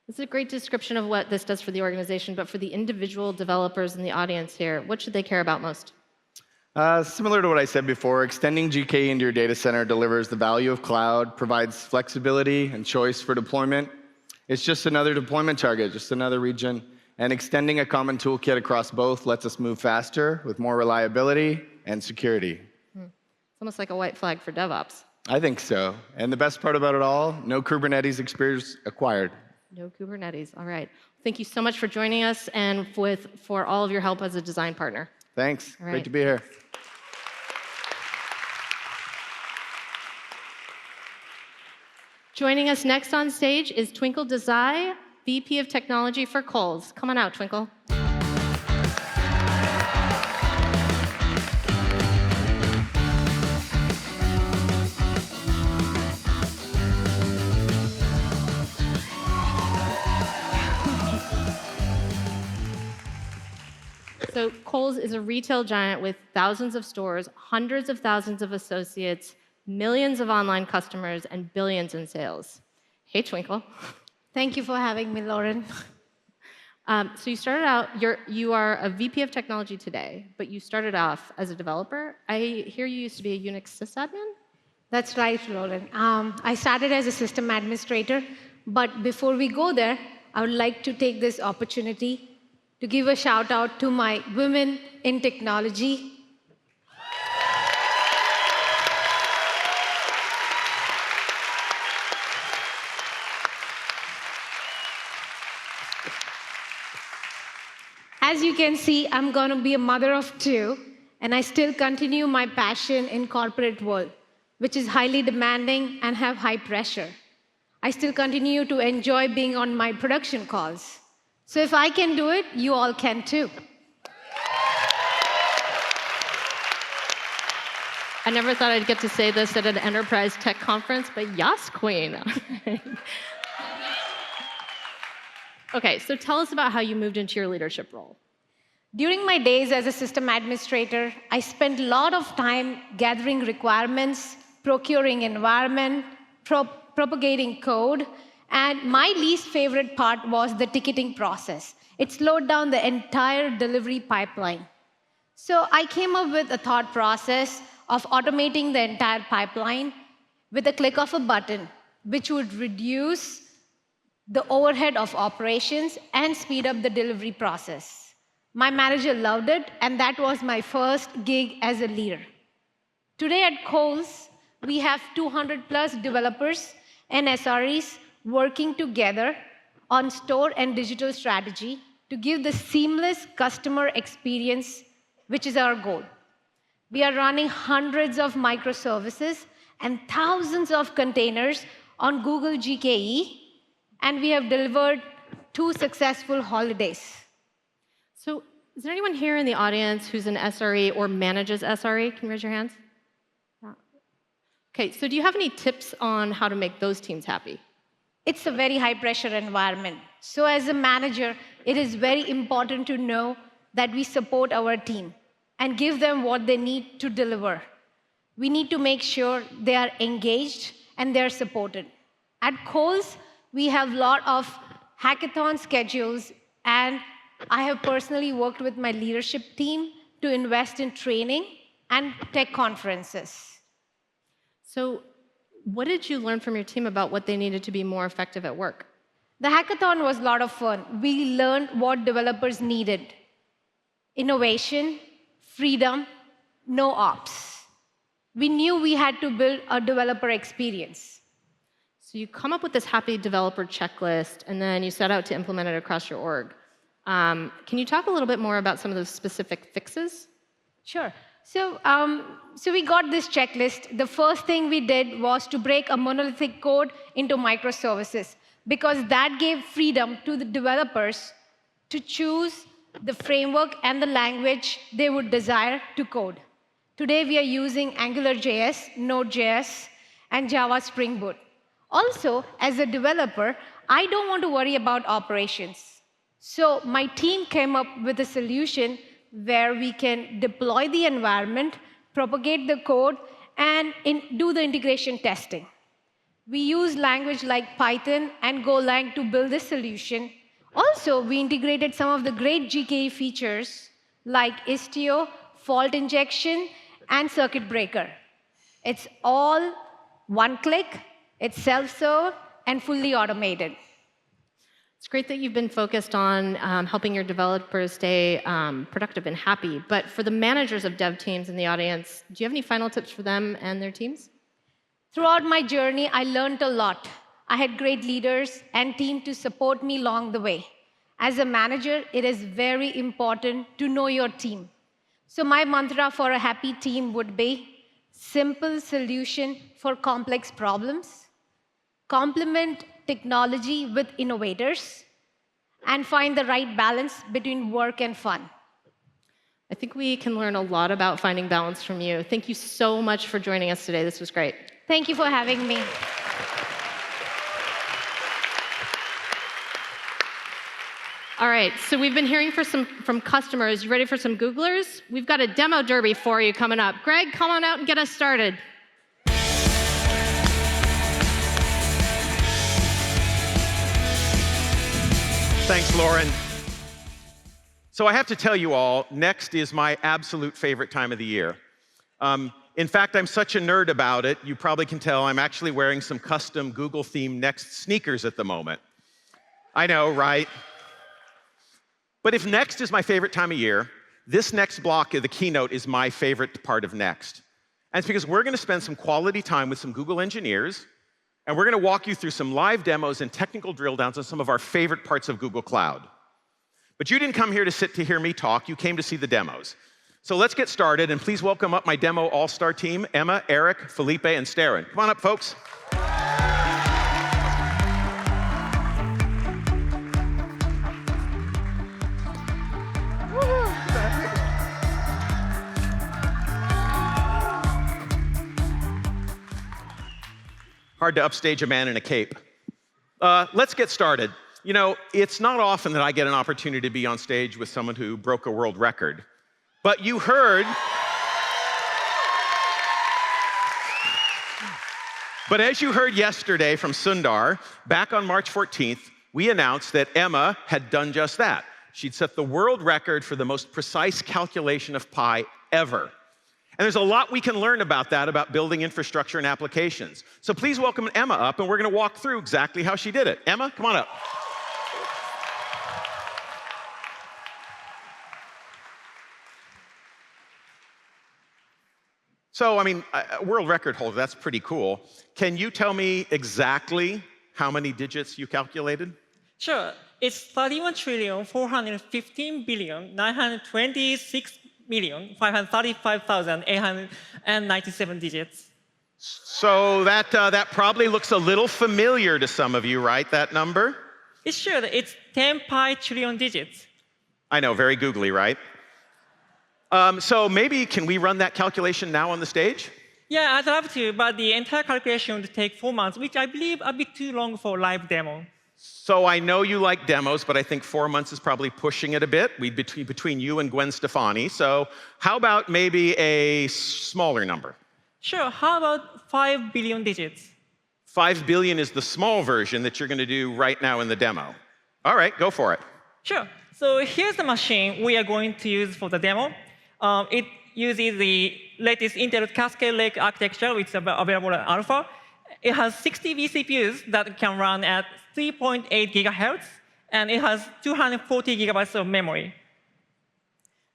This is a great description of what this does for the organization, but for the individual developers in the audience here, what should they care about most? Similar to what I said before, extending GK into your data center delivers the value of cloud, provides flexibility and choice for deployment. It's just another deployment target, just another region. And extending a common toolkit across both lets us move faster with more reliability and security. It's almost like a white flag for DevOps. I think so. And the best part about it all, no Kubernetes experience acquired. No Kubernetes. All right. Thank you so much for joining us and for all of your help as a design partner. Thanks. All right. Great to be here. Joining us next on stage is Twinkle Desai, VP of Technology for Kohl's. Come on out, Twinkle. So Kohl's is a retail giant with thousands of stores, hundreds of thousands of associates, millions of online customers, and billions in sales. Hey, Twinkle. Thank you for having me, Lauren. So you started out, you are a VP of technology today, but you started off as a developer. I hear you used to be a Unix sysadmin? That's right, Lauren. I started as a system administrator, but before we go there, I would like to take this opportunity to give a shout out to my women in technology. As you can see, I'm going to be a mother of two, and I still continue my passion in corporate world, which is highly demanding and have high pressure. I still continue to enjoy being on my production calls. So if I can do it, you all can too. I never thought I'd get to say this at an enterprise tech conference, but yes, queen. Okay, so tell us about how you moved into your leadership role. During my days as a system administrator, I spent a lot of time gathering requirements, procuring environment, propagating code, and my least favorite part was the ticketing process. It slowed down the entire delivery pipeline. So I came up with a thought process of automating the entire pipeline with a click of a button, which would reduce the overhead of operations and speed up the delivery process. My manager loved it, and that was my first gig as a leader. Today at Kohl's, we have 200+ developers and SREs working together on store and digital strategy to give the seamless customer experience, which is our goal. We are running hundreds of microservices and thousands of containers on Google GKE, and we have delivered 2 successful holidays. So is there anyone here in the audience who's an SRE or manages SRE? Can you raise your hands? Yeah. OK, so do you have any tips on how to make those teams happy? It's a very high-pressure environment. So as a manager, it is very important to know that we support our team and give them what they need to deliver. We need to make sure they are engaged and they're supported. At Kohl's, we have a lot of hackathon schedules, and I have personally worked with my leadership team to invest in training and tech conferences. So what did you learn from your team about what they needed to be more effective at work? The hackathon was a lot of fun. We learned what developers needed: innovation, freedom, no ops. We knew we had to build a developer experience. So you come up with this happy developer checklist, and then you set out to implement it across your org. Can you talk a little bit more about some of those specific fixes? Sure. So we got this checklist. The first thing we did was to break a monolithic code into microservices, because that gave freedom to the developers to choose the framework and the language they would desire to code. Today, we are using AngularJS, Node.js, and Java Spring Boot. Also, as a developer, I don't want to worry about operations. So my team came up with a solution where we can deploy the environment, propagate the code, and do the integration testing. We use language like Python and Golang to build this solution. Also, we integrated some of the great GKE features like Istio, fault injection, and circuit breaker. It's all one click, it's self-serve, and fully automated. It's great that you've been focused on helping your developers stay productive and happy. But for the managers of dev teams in the audience, do you have any final tips for them and their teams? Throughout my journey, I learned a lot. I had great leaders and team to support me along the way. As a manager, it is very important to know your team. So my mantra for a happy team would be simple solution for complex problems, complement technology with innovators, and find the right balance between work and fun. I think we can learn a lot about finding balance from you. Thank you so much for joining us today. This was great. Thank you for having me. All right, so we've been hearing from customers. You ready for some Googlers? We've got a demo derby for you coming up. Greg, come on out and get us started. Thanks, Lauren. So I have to tell you all, Next is my absolute favorite time of the year. In fact, I'm such a nerd about it, you probably can tell I'm actually wearing some custom Google-themed Next sneakers at the moment. I know, right? But if Next is my favorite time of year, this next block of the keynote is my favorite part of Next. And it's because we're going to spend some quality time with some Google engineers, and we're going to walk you through some live demos and technical drill downs on some of our favorite parts of Google Cloud. But you didn't come here to hear me talk, you came to see the demos. So let's get started, and please welcome up my demo all-star team, Emma, Eric, Felipe, and Staren. Come on up, folks. Hard to upstage a man in a cape. Let's get started. You know, it's not often that I get an opportunity to be on stage with someone who broke a world record. But you heard... But as you heard yesterday from Sundar, back on March 14th, we announced that Emma had done just that. She'd set the world record for the most precise calculation of pi ever. And there's a lot we can learn about that, about building infrastructure and applications. So please welcome Emma up, and we're going to walk through exactly how she did it. Emma, come on up. So, I mean, world record holder, that's pretty cool. Can you tell me exactly how many digits you calculated? Sure. It's 31,415,926,535,897 digits. So that probably looks a little familiar to some of you, right, that number? It should. It's 10 pi trillion digits. I know, very googly, right? So maybe can we run that calculation now on the stage? Yeah, I'd love to, but the entire calculation would take 4 months, which I believe a bit too long for a live demo. So I know you like demos, but I think 4 months is probably pushing it a bit. Between you and Gwen Stefani. So how about maybe a smaller number? Sure. How about 5 billion digits? 5 billion is the small version that you're going to do right now in the demo. All right, go for it. Sure. So here's the machine we are going to use for the demo. It uses the latest Intel Cascade Lake architecture, which is available at Alpha. It has 60 vCPUs that can run at 3.8 gigahertz, and it has 240 gigabytes of memory.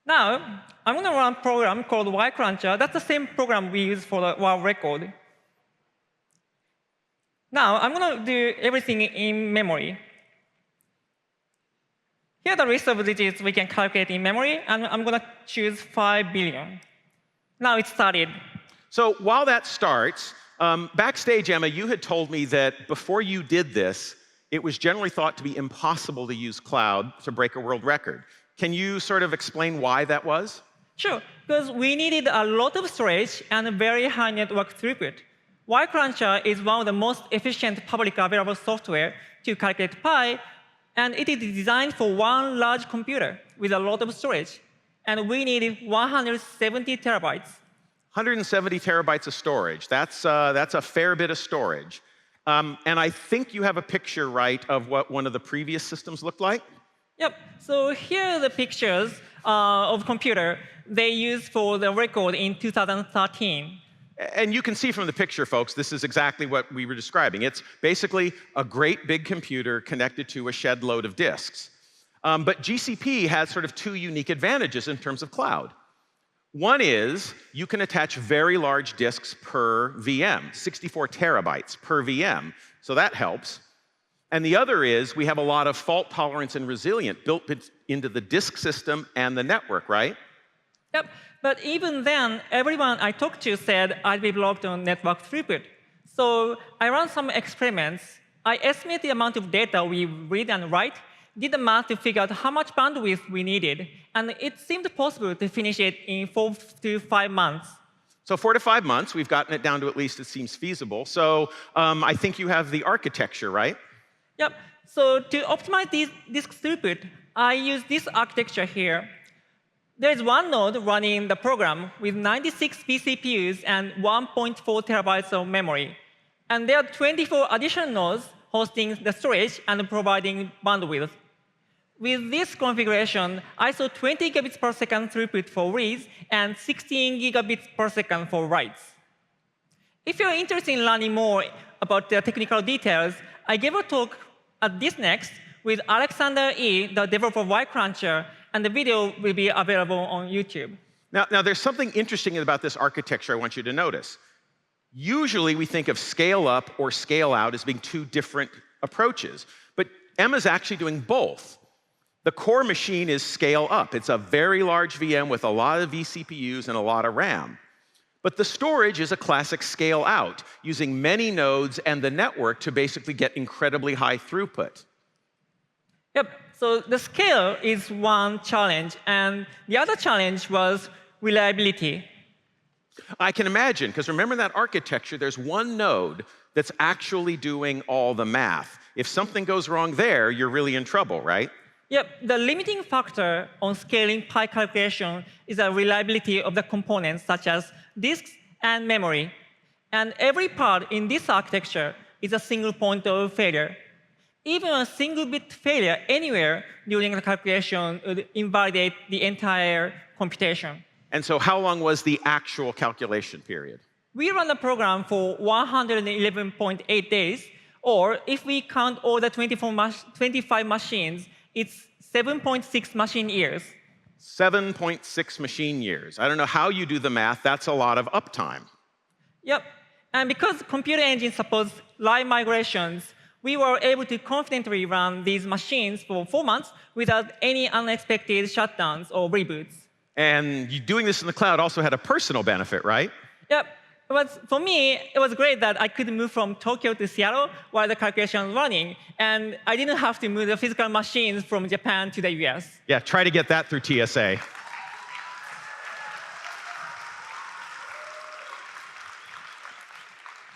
Now, I'm going to run a program called Y-Cruncher. That's the same program we use for the WoW record. Now, I'm going to do everything in memory. Here are the list of digits we can calculate in memory, and I'm going to choose 5 billion. Now it started. So while that starts, backstage, Emma, you had told me that before you did this, it was generally thought to be impossible to use cloud to break a world record. Can you sort of explain why that was? Sure, because we needed a lot of storage and a very high network throughput. Y-Cruncher is one of the most efficient publicly available software to calculate pi, and it is designed for one large computer with a lot of storage. And we needed 170 terabytes. 170 terabytes of storage. That's a fair bit of storage. And I think you have a picture, right, of what one of the previous systems looked like? Yep. So here are the pictures of computer they used for the record in 2013. And you can see from the picture, folks, this is exactly what we were describing. It's basically a great big computer connected to a shed load of disks. But GCP has sort of two unique advantages in terms of cloud. One is you can attach very large disks per VM, 64 terabytes per VM, so that helps. And the other is we have a lot of fault tolerance and resilience built into the disk system and the network, right? Yep. But even then, everyone I talked to said I'd be blocked on network throughput. So I ran some experiments. I estimate the amount of data we read and write, did the math to figure out how much bandwidth we needed, and it seemed possible to finish it in 4 to 5 months. So 4 to 5 months, we've gotten it down to at least it seems feasible. So I think you have the architecture, right? Yep. So to optimize this disk throughput, I use this architecture here. There is one node running the program with 96 vCPUs and 1.4 terabytes of memory. And there are 24 additional nodes hosting the storage and providing bandwidth. With this configuration, I saw 20 gigabits per second throughput for reads and 16 gigabits per second for writes. If you're interested in learning more about the technical details, I gave a talk at this Next with Alexander E., the developer of Y-Cruncher, and the video will be available on YouTube. Now, there's something interesting about this architecture I want you to notice. Usually, we think of scale up or scale out as being two different approaches. But Emma's actually doing both. The core machine is scale up. It's a very large VM with a lot of vCPUs and a lot of RAM. But the storage is a classic scale out, using many nodes and the network to basically get incredibly high throughput. Yep. So the scale is one challenge, and the other challenge was reliability. I can imagine, because remember that architecture, there's one node that's actually doing all the math. If something goes wrong there, you're really in trouble, right? Yep. The limiting factor on scaling pi calculation is the reliability of the components, such as disks and memory. And every part in this architecture is a single point of failure. Even a single bit failure anywhere during the calculation would invalidate the entire computation. And so how long was the actual calculation period? We ran the program for 111.8 days, or if we count all the 25 machines, it's 7.6 machine years. 7.6 machine years. I don't know how you do the math. That's a lot of uptime. Yep. And because computer engine supports live migrations, we were able to confidently run these machines for 4 months without any unexpected shutdowns or reboots. And doing this in the cloud also had a personal benefit, right? Yep. For me, it was great that I could move from Tokyo to Seattle while the calculation was running. And I didn't have to move the physical machines from Japan to the US. Yeah, try to get that through TSA.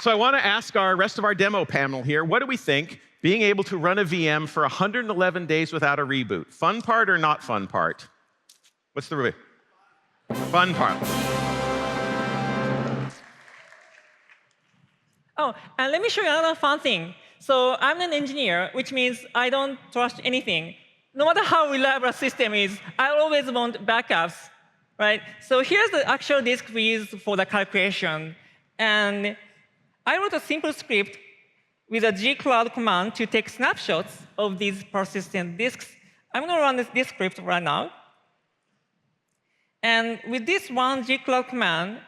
So I want to ask our rest of our demo panel here, what do we think being able to run a VM for 111 days without a reboot? Fun part or not fun part? What's the review? Fun part. Oh, and let me show you another fun thing. So I'm an engineer, which means I don't trust anything. No matter how reliable a system is, I always want backups, right? So here's the actual disk we use for the calculation. And I wrote a simple script with a gcloud command to take snapshots of these persistent disks. I'm going to run this script right now. And with this one gcloud command,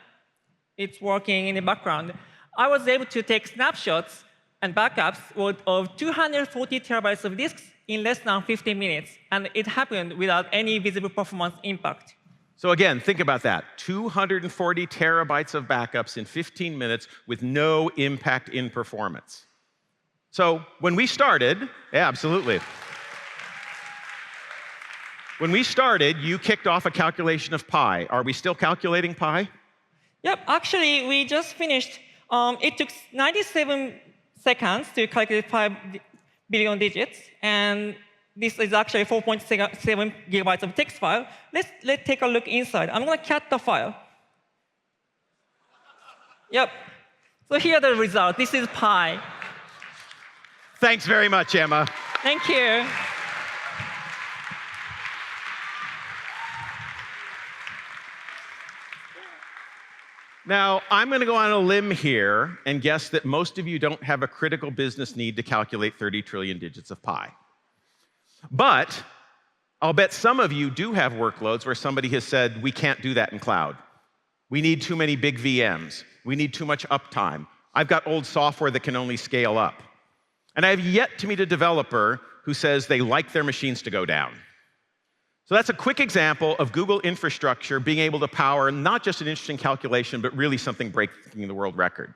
it's working in the background, I was able to take snapshots and backups of 240 terabytes of disks in less than 15 minutes. And it happened without any visible performance impact. So again, think about that. 240 terabytes of backups in 15 minutes with no impact in performance. So when we started, yeah, absolutely. When we started, you kicked off a calculation of pi. Are we still calculating pi? Yep, actually, we just finished. It took 97 seconds to calculate 5 billion digits, and this is actually 4.7 gigabytes of text file. Let's take a look inside. I'm going to cat the file. Yep. So here are the results. This is pi. Thanks very much, Emma. Thank you. Now, I'm going to go on a limb here and guess that most of you don't have a critical business need to calculate 30 trillion digits of pi. But I'll bet some of you do have workloads where somebody has said, we can't do that in cloud. We need too many big VMs. We need too much uptime. I've got old software that can only scale up. And I have yet to meet a developer who says they like their machines to go down. So that's a quick example of Google infrastructure being able to power not just an interesting calculation, but really something breaking the world record.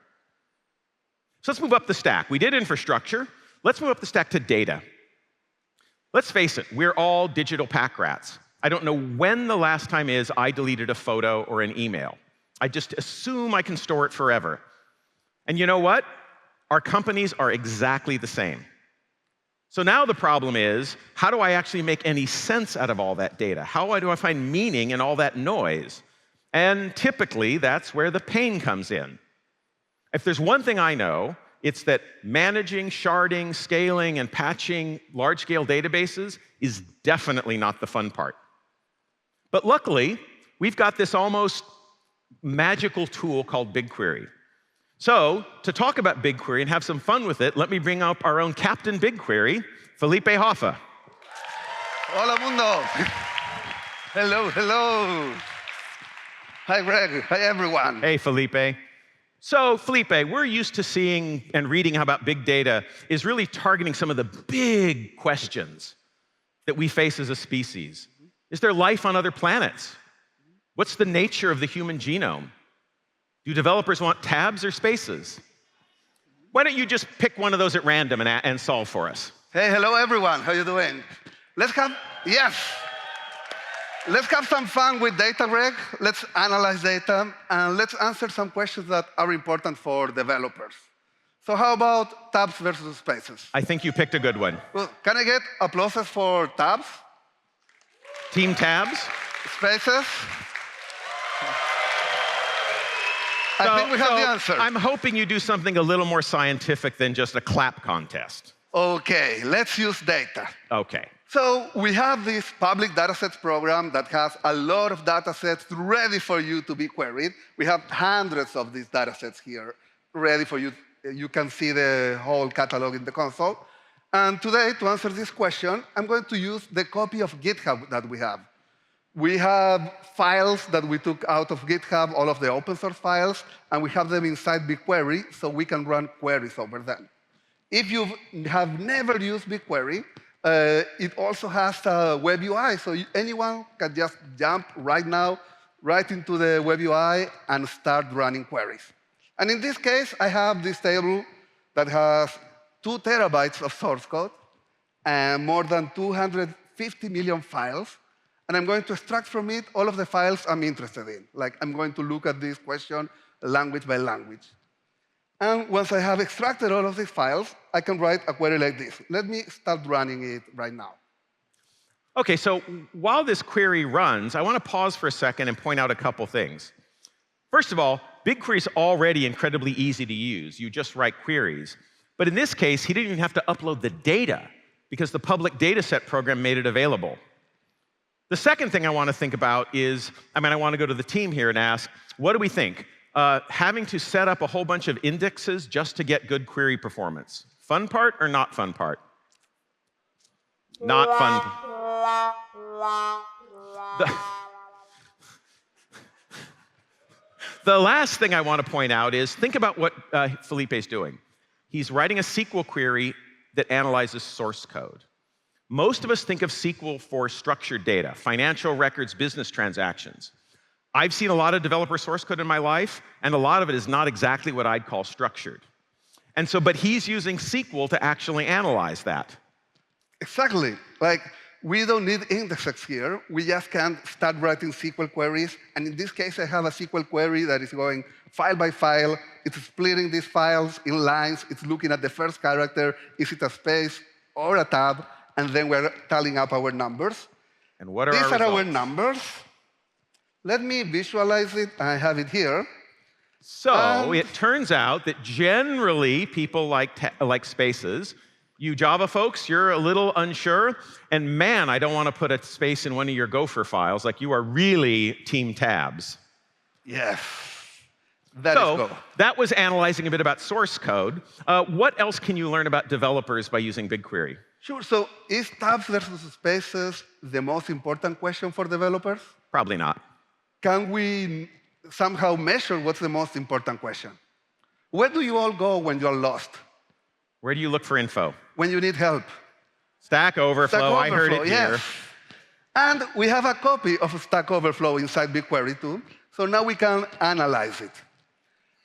So let's move up the stack. We did infrastructure. Let's move up the stack to data. Let's face it, we're all digital pack rats. I don't know when the last time is I deleted a photo or an email. I just assume I can store it forever. And you know what? Our companies are exactly the same. So now the problem is, how do I actually make any sense out of all that data? How do I find meaning in all that noise? And typically, that's where the pain comes in. If there's one thing I know, it's that managing, sharding, scaling, and patching large-scale databases is definitely not the fun part. But luckily, we've got this almost magical tool called BigQuery. So, to talk about BigQuery and have some fun with it, let me bring up our own Captain BigQuery, Felipe Hoffa. Hola, mundo. Hello, hello. Hi, Greg. Hi, everyone. Hey, Felipe. So, Felipe, we're used to seeing and reading about big data is really targeting some of the big questions that we face as a species. Is there life on other planets? What's the nature of the human genome? Do developers want tabs or spaces? Why don't you just pick one of those at random and solve for us? Hey, hello, everyone. How you doing? Let's have some fun with data, Greg. Let's analyze data, and let's answer some questions that are important for developers. So how about tabs versus spaces? I think you picked a good one. Well, can I get applauses for tabs? Team tabs? Spaces? I think we have the answer. I'm hoping you do something a little more scientific than just a clap contest. OK, let's use data. OK. So we have this public datasets program that has a lot of datasets ready for you to be queried. We have hundreds of these datasets here ready for you. You can see the whole catalog in the console. And today, to answer this question, I'm going to use the copy of GitHub that we have. We have files that we took out of GitHub, all of the open source files, and we have them inside BigQuery, so we can run queries over them. If you have never used BigQuery, it also has a web UI, so anyone can just jump right now right into the web UI and start running queries. And in this case, I have this table that has 2 terabytes of source code and more than 250 million files. And I'm going to extract from it all of the files I'm interested in. Like, I'm going to look at this question language by language. And once I have extracted all of these files, I can write a query like this. Let me start running it right now. OK, so while this query runs, I want to pause for a second and point out a couple things. First of all, BigQuery is already incredibly easy to use. You just write queries. But in this case, he didn't even have to upload the data, because the public dataset program made it available. The second thing I want to think about is, I want to go to the team here and ask, what do we think? Having to set up a whole bunch of indexes just to get good query performance. Fun part or not fun part? Not fun. The last thing I want to point out is, think about what Felipe is doing. He's writing a SQL query that analyzes source code. Most of us think of SQL for structured data, financial records, business transactions. I've seen a lot of developer source code in my life, and a lot of it is not exactly what I'd call structured. And so, but he's using SQL to actually analyze that. Exactly. Like, we don't need indexes here. We just can start writing SQL queries. And in this case, I have a SQL query that is going file by file. It's splitting these files in lines. It's looking at the first character. Is it a space or a tab? And then we're tallying up our numbers. And what are These our are results? our numbers. Let me visualize it. I have it here. So it turns out that generally people like spaces. You Java folks, you're a little unsure. And man, I don't want to put a space in one of your Gopher files. Like, you are really team tabs. Yes. That was analyzing a bit about source code. What else can you learn about developers by using BigQuery? Sure. So is tabs versus spaces the most important question for developers? Probably not. Can we somehow measure what's the most important question? Where do you all go when you're lost? Where do you look for info? When you need help. Stack Overflow, I heard it here. Yes. And we have a copy of Stack Overflow inside BigQuery too. So now we can analyze it.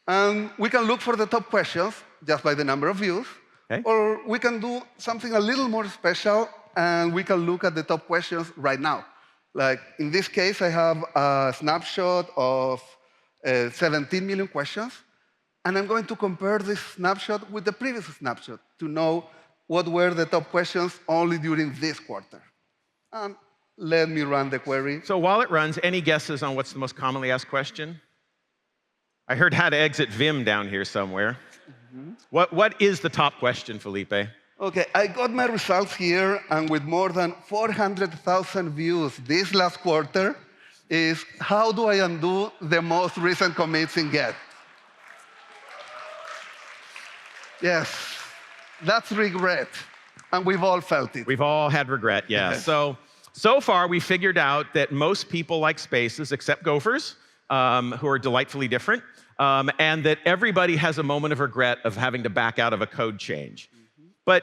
And we can look for the top questions just by the number of views. Okay. Or we can do something a little more special, and we can look at the top questions right now. Like, in this case, I have a snapshot of 17 million questions. And I'm going to compare this snapshot with the previous snapshot to know what were the top questions only during this quarter. And let me run the query. So while it runs, any guesses on what's the most commonly asked question? I heard how to exit Vim down here somewhere. What is the top question, Felipe? OK, I got my results here, and with more than 400,000 views this last quarter, is how do I undo the most recent commits in Get? Yes, that's regret, and we've all felt it. We've all had regret, yeah. So far, we figured out that most people like spaces, except Gophers, who are delightfully different, and that everybody has a moment of regret of having to back out of a code change. But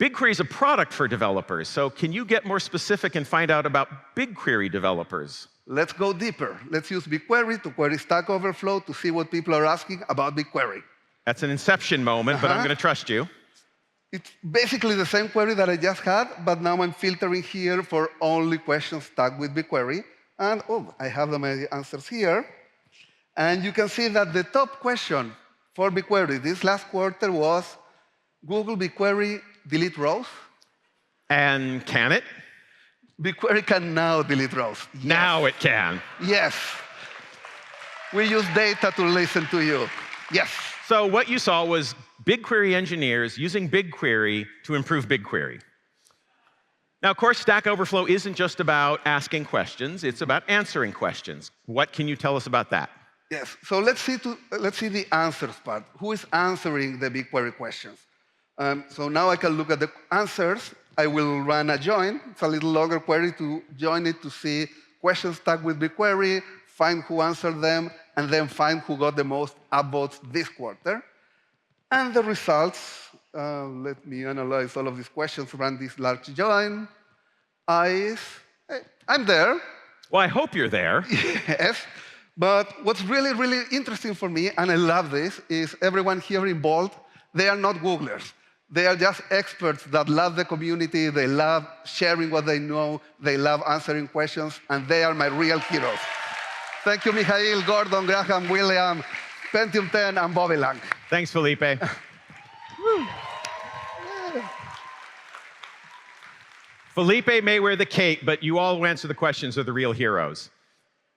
BigQuery is a product for developers, so can you get more specific and find out about BigQuery developers? Let's go deeper. Let's use BigQuery to query Stack Overflow to see what people are asking about BigQuery. That's an inception moment, but I'm going to trust you. It's basically the same query that I just had, but now I'm filtering here for only questions tagged with BigQuery. And I have my answers here. And you can see that the top question for BigQuery this last quarter was Google BigQuery delete rows. And can it? BigQuery can now delete rows. Yes. Now it can. Yes. We use data to listen to you. Yes. So what you saw was BigQuery engineers using BigQuery to improve BigQuery. Now, of course, Stack Overflow isn't just about asking questions. It's about answering questions. What can you tell us about that? Yes. So let's see the answers part. Who is answering the BigQuery questions? So now I can look at the answers. I will run a join. It's a little longer query to join it to see questions tagged with BigQuery, find who answered them, and then find who got the most upvotes this quarter. And the results Let me analyze all of these questions, run this large join. I'm there. Well, I hope you're there. Yes. But what's really, really interesting for me, and I love this, is everyone here involved, they are not Googlers. They are just experts that love the community, they love sharing what they know, they love answering questions, and they are my real heroes. Thank you, Michael, Gordon, Graham, William, Pentium 10, and Bobby Lang. Thanks, Felipe. Felipe may wear the cape, but you all who answer the questions are the real heroes.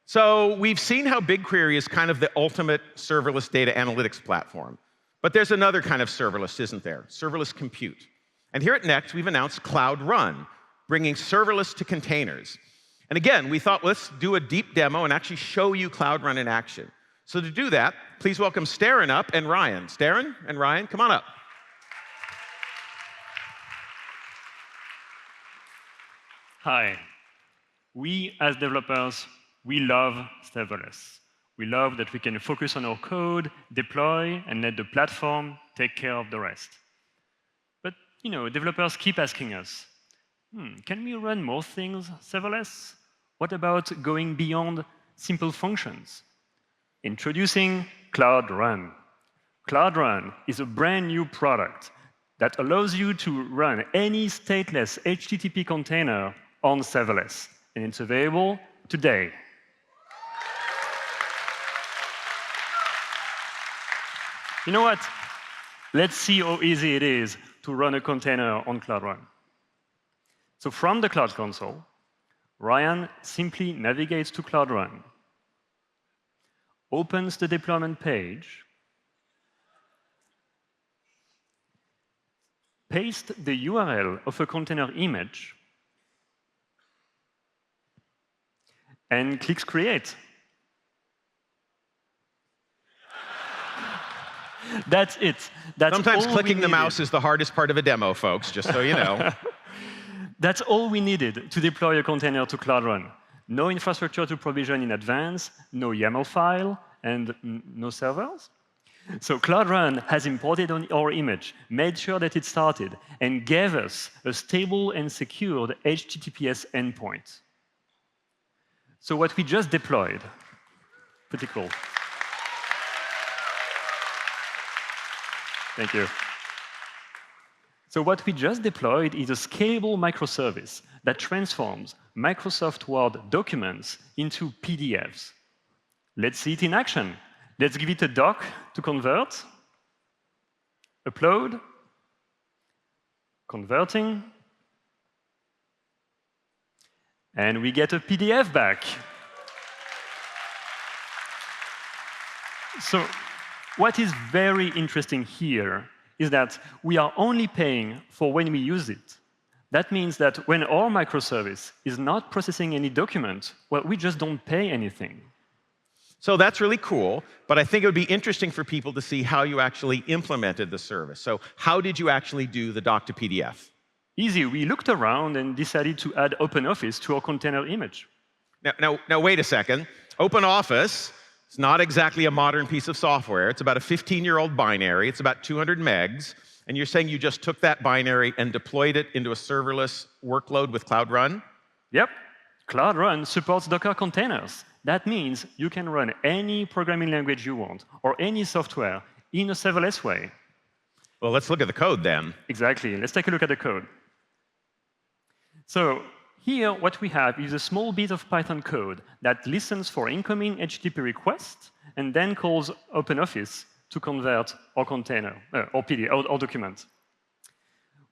So we've seen how BigQuery is kind of the ultimate serverless data analytics platform. But there's another kind of serverless, isn't there? Serverless compute. And here at Next, we've announced Cloud Run, bringing serverless to containers. And again, we thought, let's do a deep demo and actually show you Cloud Run in action. So to do that, please welcome Starin up and Ryan. Starin and Ryan, come on up. Hi. We, as developers, we love serverless. We love that we can focus on our code, deploy, and let the platform take care of the rest. But, developers keep asking us, can we run more things serverless? What about going beyond simple functions? Introducing Cloud Run. Cloud Run is a brand new product that allows you to run any stateless HTTP container on serverless. And it's available today. You know what? Let's see how easy it is to run a container on Cloud Run. So from the Cloud Console, Ryan simply navigates to Cloud Run, opens the deployment page, pastes the URL of a container image, and clicks Create. That's it. That's Sometimes all clicking we the needed. mouse is the hardest part of a demo, folks, just so you know. That's all we needed to deploy a container to Cloud Run. No infrastructure to provision in advance, no YAML file, and no servers. So Cloud Run has imported our image, made sure that it started, and gave us a stable and secured HTTPS endpoint. So what we just deployed, pretty cool. Thank you. So what we just deployed is a scalable microservice that transforms Microsoft Word documents into PDFs. Let's see it in action. Let's give it a doc to convert, upload, converting, and we get a PDF back. So what is very interesting here is that we are only paying for when we use it. That means that when our microservice is not processing any document, well, we just don't pay anything. So that's really cool, but I think it would be interesting for people to see how you actually implemented the service. So how did you actually do the doc to PDF? Easy. We looked around and decided to add OpenOffice to our container image. Now wait a second. OpenOffice is not exactly a modern piece of software. It's about a 15-year-old binary. It's about 200 megs. And you're saying you just took that binary and deployed it into a serverless workload with Cloud Run? Yep. Cloud Run supports Docker containers. That means you can run any programming language you want or any software in a serverless way. Well, let's look at the code then. Exactly. Let's take a look at the code. So here, what we have is a small bit of Python code that listens for incoming HTTP requests and then calls OpenOffice to convert our container, or PDF, or document.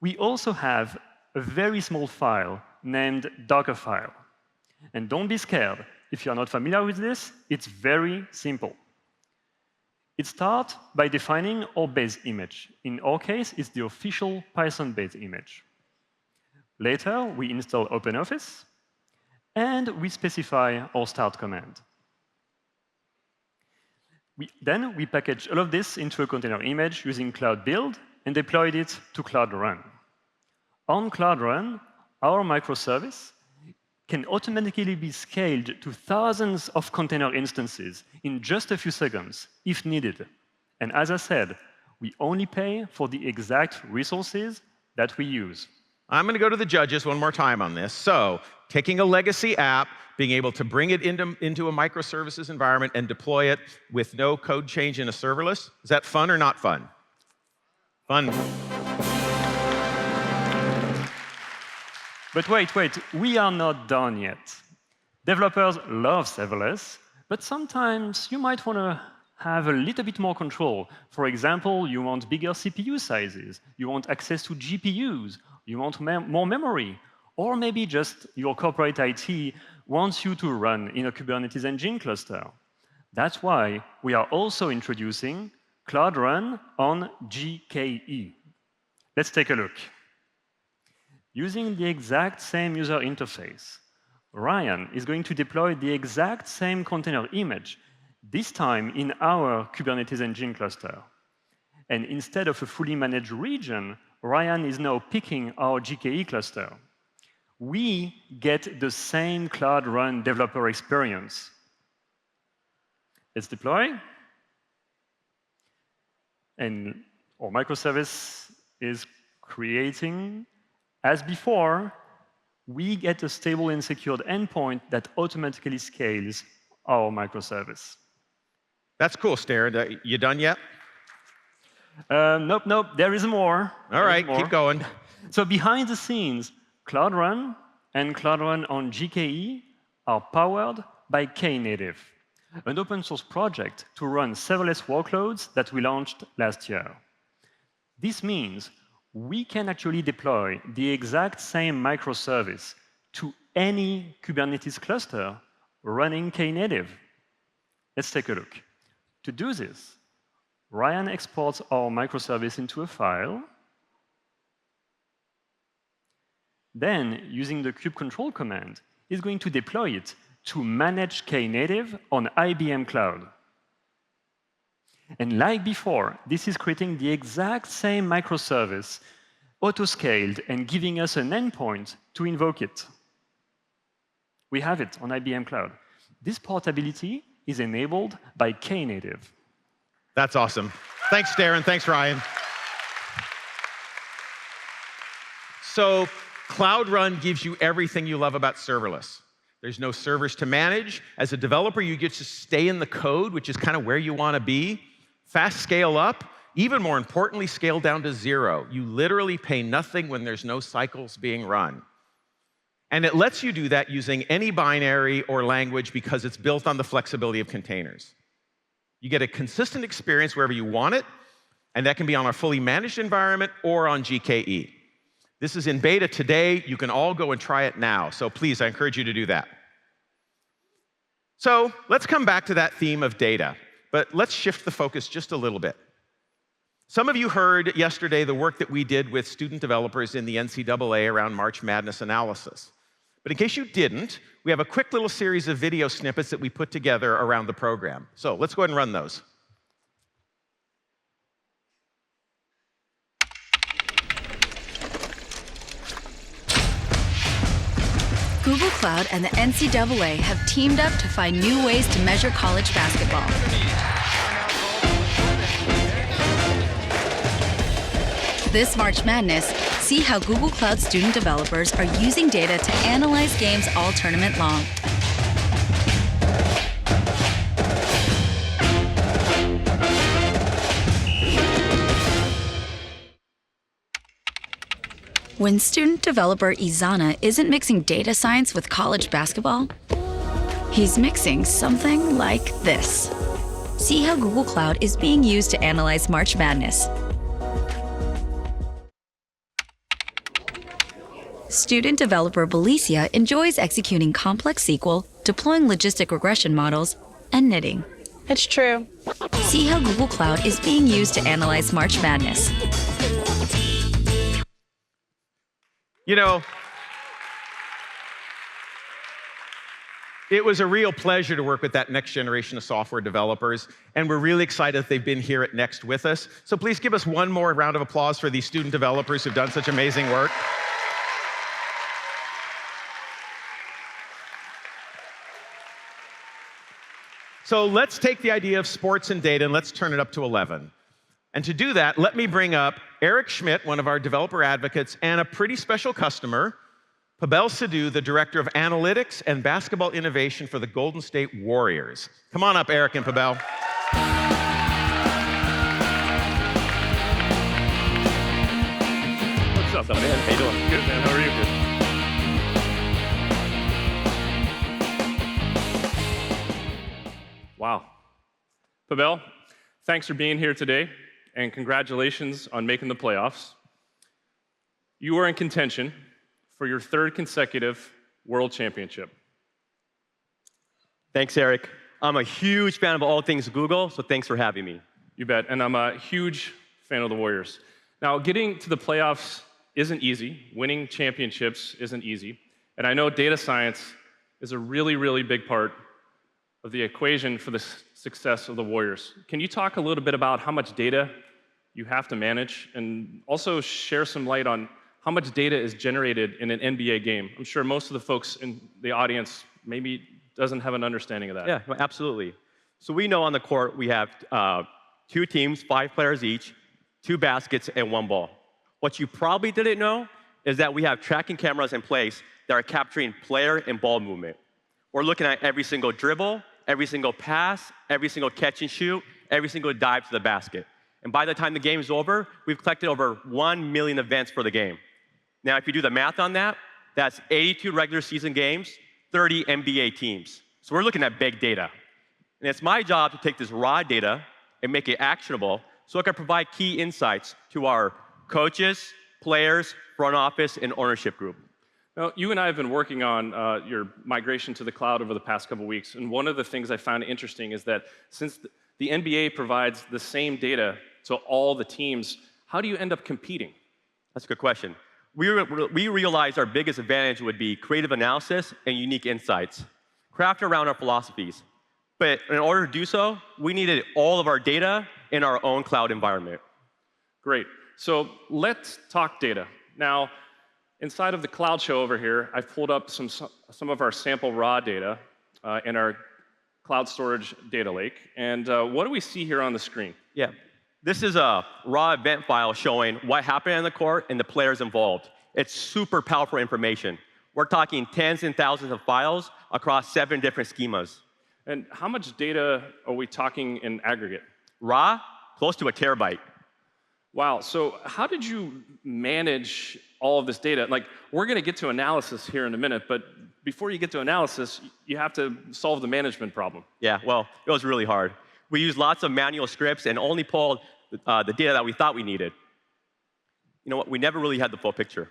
We also have a very small file named Dockerfile. And don't be scared. If you're not familiar with this, it's very simple. It starts by defining our base image. In our case, it's the official Python base image. Later, we install OpenOffice, and we specify our start command. Then we package all of this into a container image using Cloud Build and deployed it to Cloud Run. On Cloud Run, our microservice can automatically be scaled to thousands of container instances in just a few seconds, if needed. And as I said, We only pay for the exact resources that we use. I'm going to go to the judges one more time on this. So, taking a legacy app, being able to bring it into a microservices environment and deploy it with no code change in a serverless, is that fun or not fun? Fun. But wait, we are not done yet. Developers love serverless, but sometimes you might want to have a little bit more control. For example, you want bigger CPU sizes, you want access to GPUs, you want more memory, or maybe just your corporate IT wants you to run in a Kubernetes Engine cluster. That's why we are also introducing Cloud Run on GKE. Let's take a look. Using the exact same user interface, Ryan is going to deploy the exact same container image, this time in our Kubernetes Engine cluster. And instead of a fully managed region, Ryan is now picking our GKE cluster. We get the same Cloud Run developer experience. Let's deploy. And our microservice is creating. As before, we get a stable and secured endpoint that automatically scales our microservice. That's cool, Staren. You done yet? Nope, there is more. All right, keep going. So behind the scenes, Cloud Run and Cloud Run on GKE are powered by Knative, an open source project to run serverless workloads that we launched last year. This means we can actually deploy the exact same microservice to any Kubernetes cluster running Knative. Let's take a look. To do this, Ryan exports our microservice into a file. Then, using the kube control command, he's going to deploy it to manage Knative on IBM Cloud. And like before, this is creating the exact same microservice, auto-scaled, and giving us an endpoint to invoke it. We have it on IBM Cloud. This portability is enabled by Knative. That's awesome. Thanks, Darren. Thanks, Ryan. So, Cloud Run gives you everything you love about serverless. There's no servers to manage. As a developer, you get to stay in the code, which is kind of where you want to be. Fast scale up. Even more importantly, scale down to 0. You literally pay nothing when there's no cycles being run. And it lets you do that using any binary or language because it's built on the flexibility of containers. You get a consistent experience wherever you want it, and that can be on a fully managed environment or on GKE. This is in beta today. You can all go and try it now. So please, I encourage you to do that. So let's come back to that theme of data, but let's shift the focus just a little bit. Some of you heard yesterday the work that we did with student developers in the NCAA around March Madness analysis. But in case you didn't, we have a quick little series of video snippets that we put together around the program. So let's go ahead and run those. Google Cloud and the NCAA have teamed up to find new ways to measure college basketball. This March Madness, see how Google Cloud student developers are using data to analyze games all tournament long. When student developer Izana isn't mixing data science with college basketball, he's mixing something like this. See how Google Cloud is being used to analyze March Madness. Student developer Belicia enjoys executing complex SQL, deploying logistic regression models, and knitting. It's true. See how Google Cloud is being used to analyze March Madness. You know, it was a real pleasure to work with that next generation of software developers, and we're really excited that they've been here at Next with us. So please give us one more round of applause for these student developers who've done such amazing work. So let's take the idea of sports and data and let's turn it up to 11. And to do that, let me bring up Eric Schmidt, one of our developer advocates, and a pretty special customer, Pavel Sidhu, the Director of Analytics and Basketball Innovation for the Golden State Warriors. Come on up, Eric and Pavel. What's up, man? How you doing? Good, man. How are you? Good. Wow. Pavel, thanks for being here today, and congratulations on making the playoffs. You are in contention for your 3rd consecutive World Championship. Thanks, Eric. I'm a huge fan of all things Google, so thanks for having me. You bet, and I'm a huge fan of the Warriors. Now, getting to the playoffs isn't easy. Winning championships isn't easy. And I know data science is a really, really big part of the equation for the success of the Warriors. Can you talk a little bit about how much data you have to manage, and also share some light on how much data is generated in an NBA game? I'm sure most of the folks in the audience maybe doesn't have an understanding of that. Yeah, no, absolutely. So we know on the court we have 2 teams, 5 players each, 2 baskets, and 1 ball. What you probably didn't know is that we have tracking cameras in place that are capturing player and ball movement. We're looking at every single dribble, every single pass, every single catch and shoot, every single dive to the basket. And by the time the game is over, we've collected over 1 million events for the game. Now, if you do the math on that, that's 82 regular season games, 30 NBA teams. So we're looking at big data. And it's my job to take this raw data and make it actionable so I can provide key insights to our coaches, players, front office, and ownership group. Now, you and I have been working on your migration to the cloud over the past couple weeks, and one of the things I found interesting is that since the NBA provides the same data to all the teams, how do you end up competing? That's a good question. We realized our biggest advantage would be creative analysis and unique insights, crafted around our philosophies. But in order to do so, we needed all of our data in our own cloud environment. Great. So let's talk data. Now, inside of the Cloud Show over here, I've pulled up some of our sample raw data in our cloud storage data lake. And what do we see here on the screen? Yeah. This is a raw event file showing what happened in the court and the players involved. It's super powerful information. We're talking tens and thousands of files across 7 different schemas. And how much data are we talking in aggregate? Raw, close to a terabyte. Wow, so how did you manage all of this data? Like, we're gonna get to analysis here in a minute, but before you get to analysis, you have to solve the management problem. Yeah, well, it was really hard. We used lots of manual scripts and only pulled the data that we thought we needed. You know what, we never really had the full picture.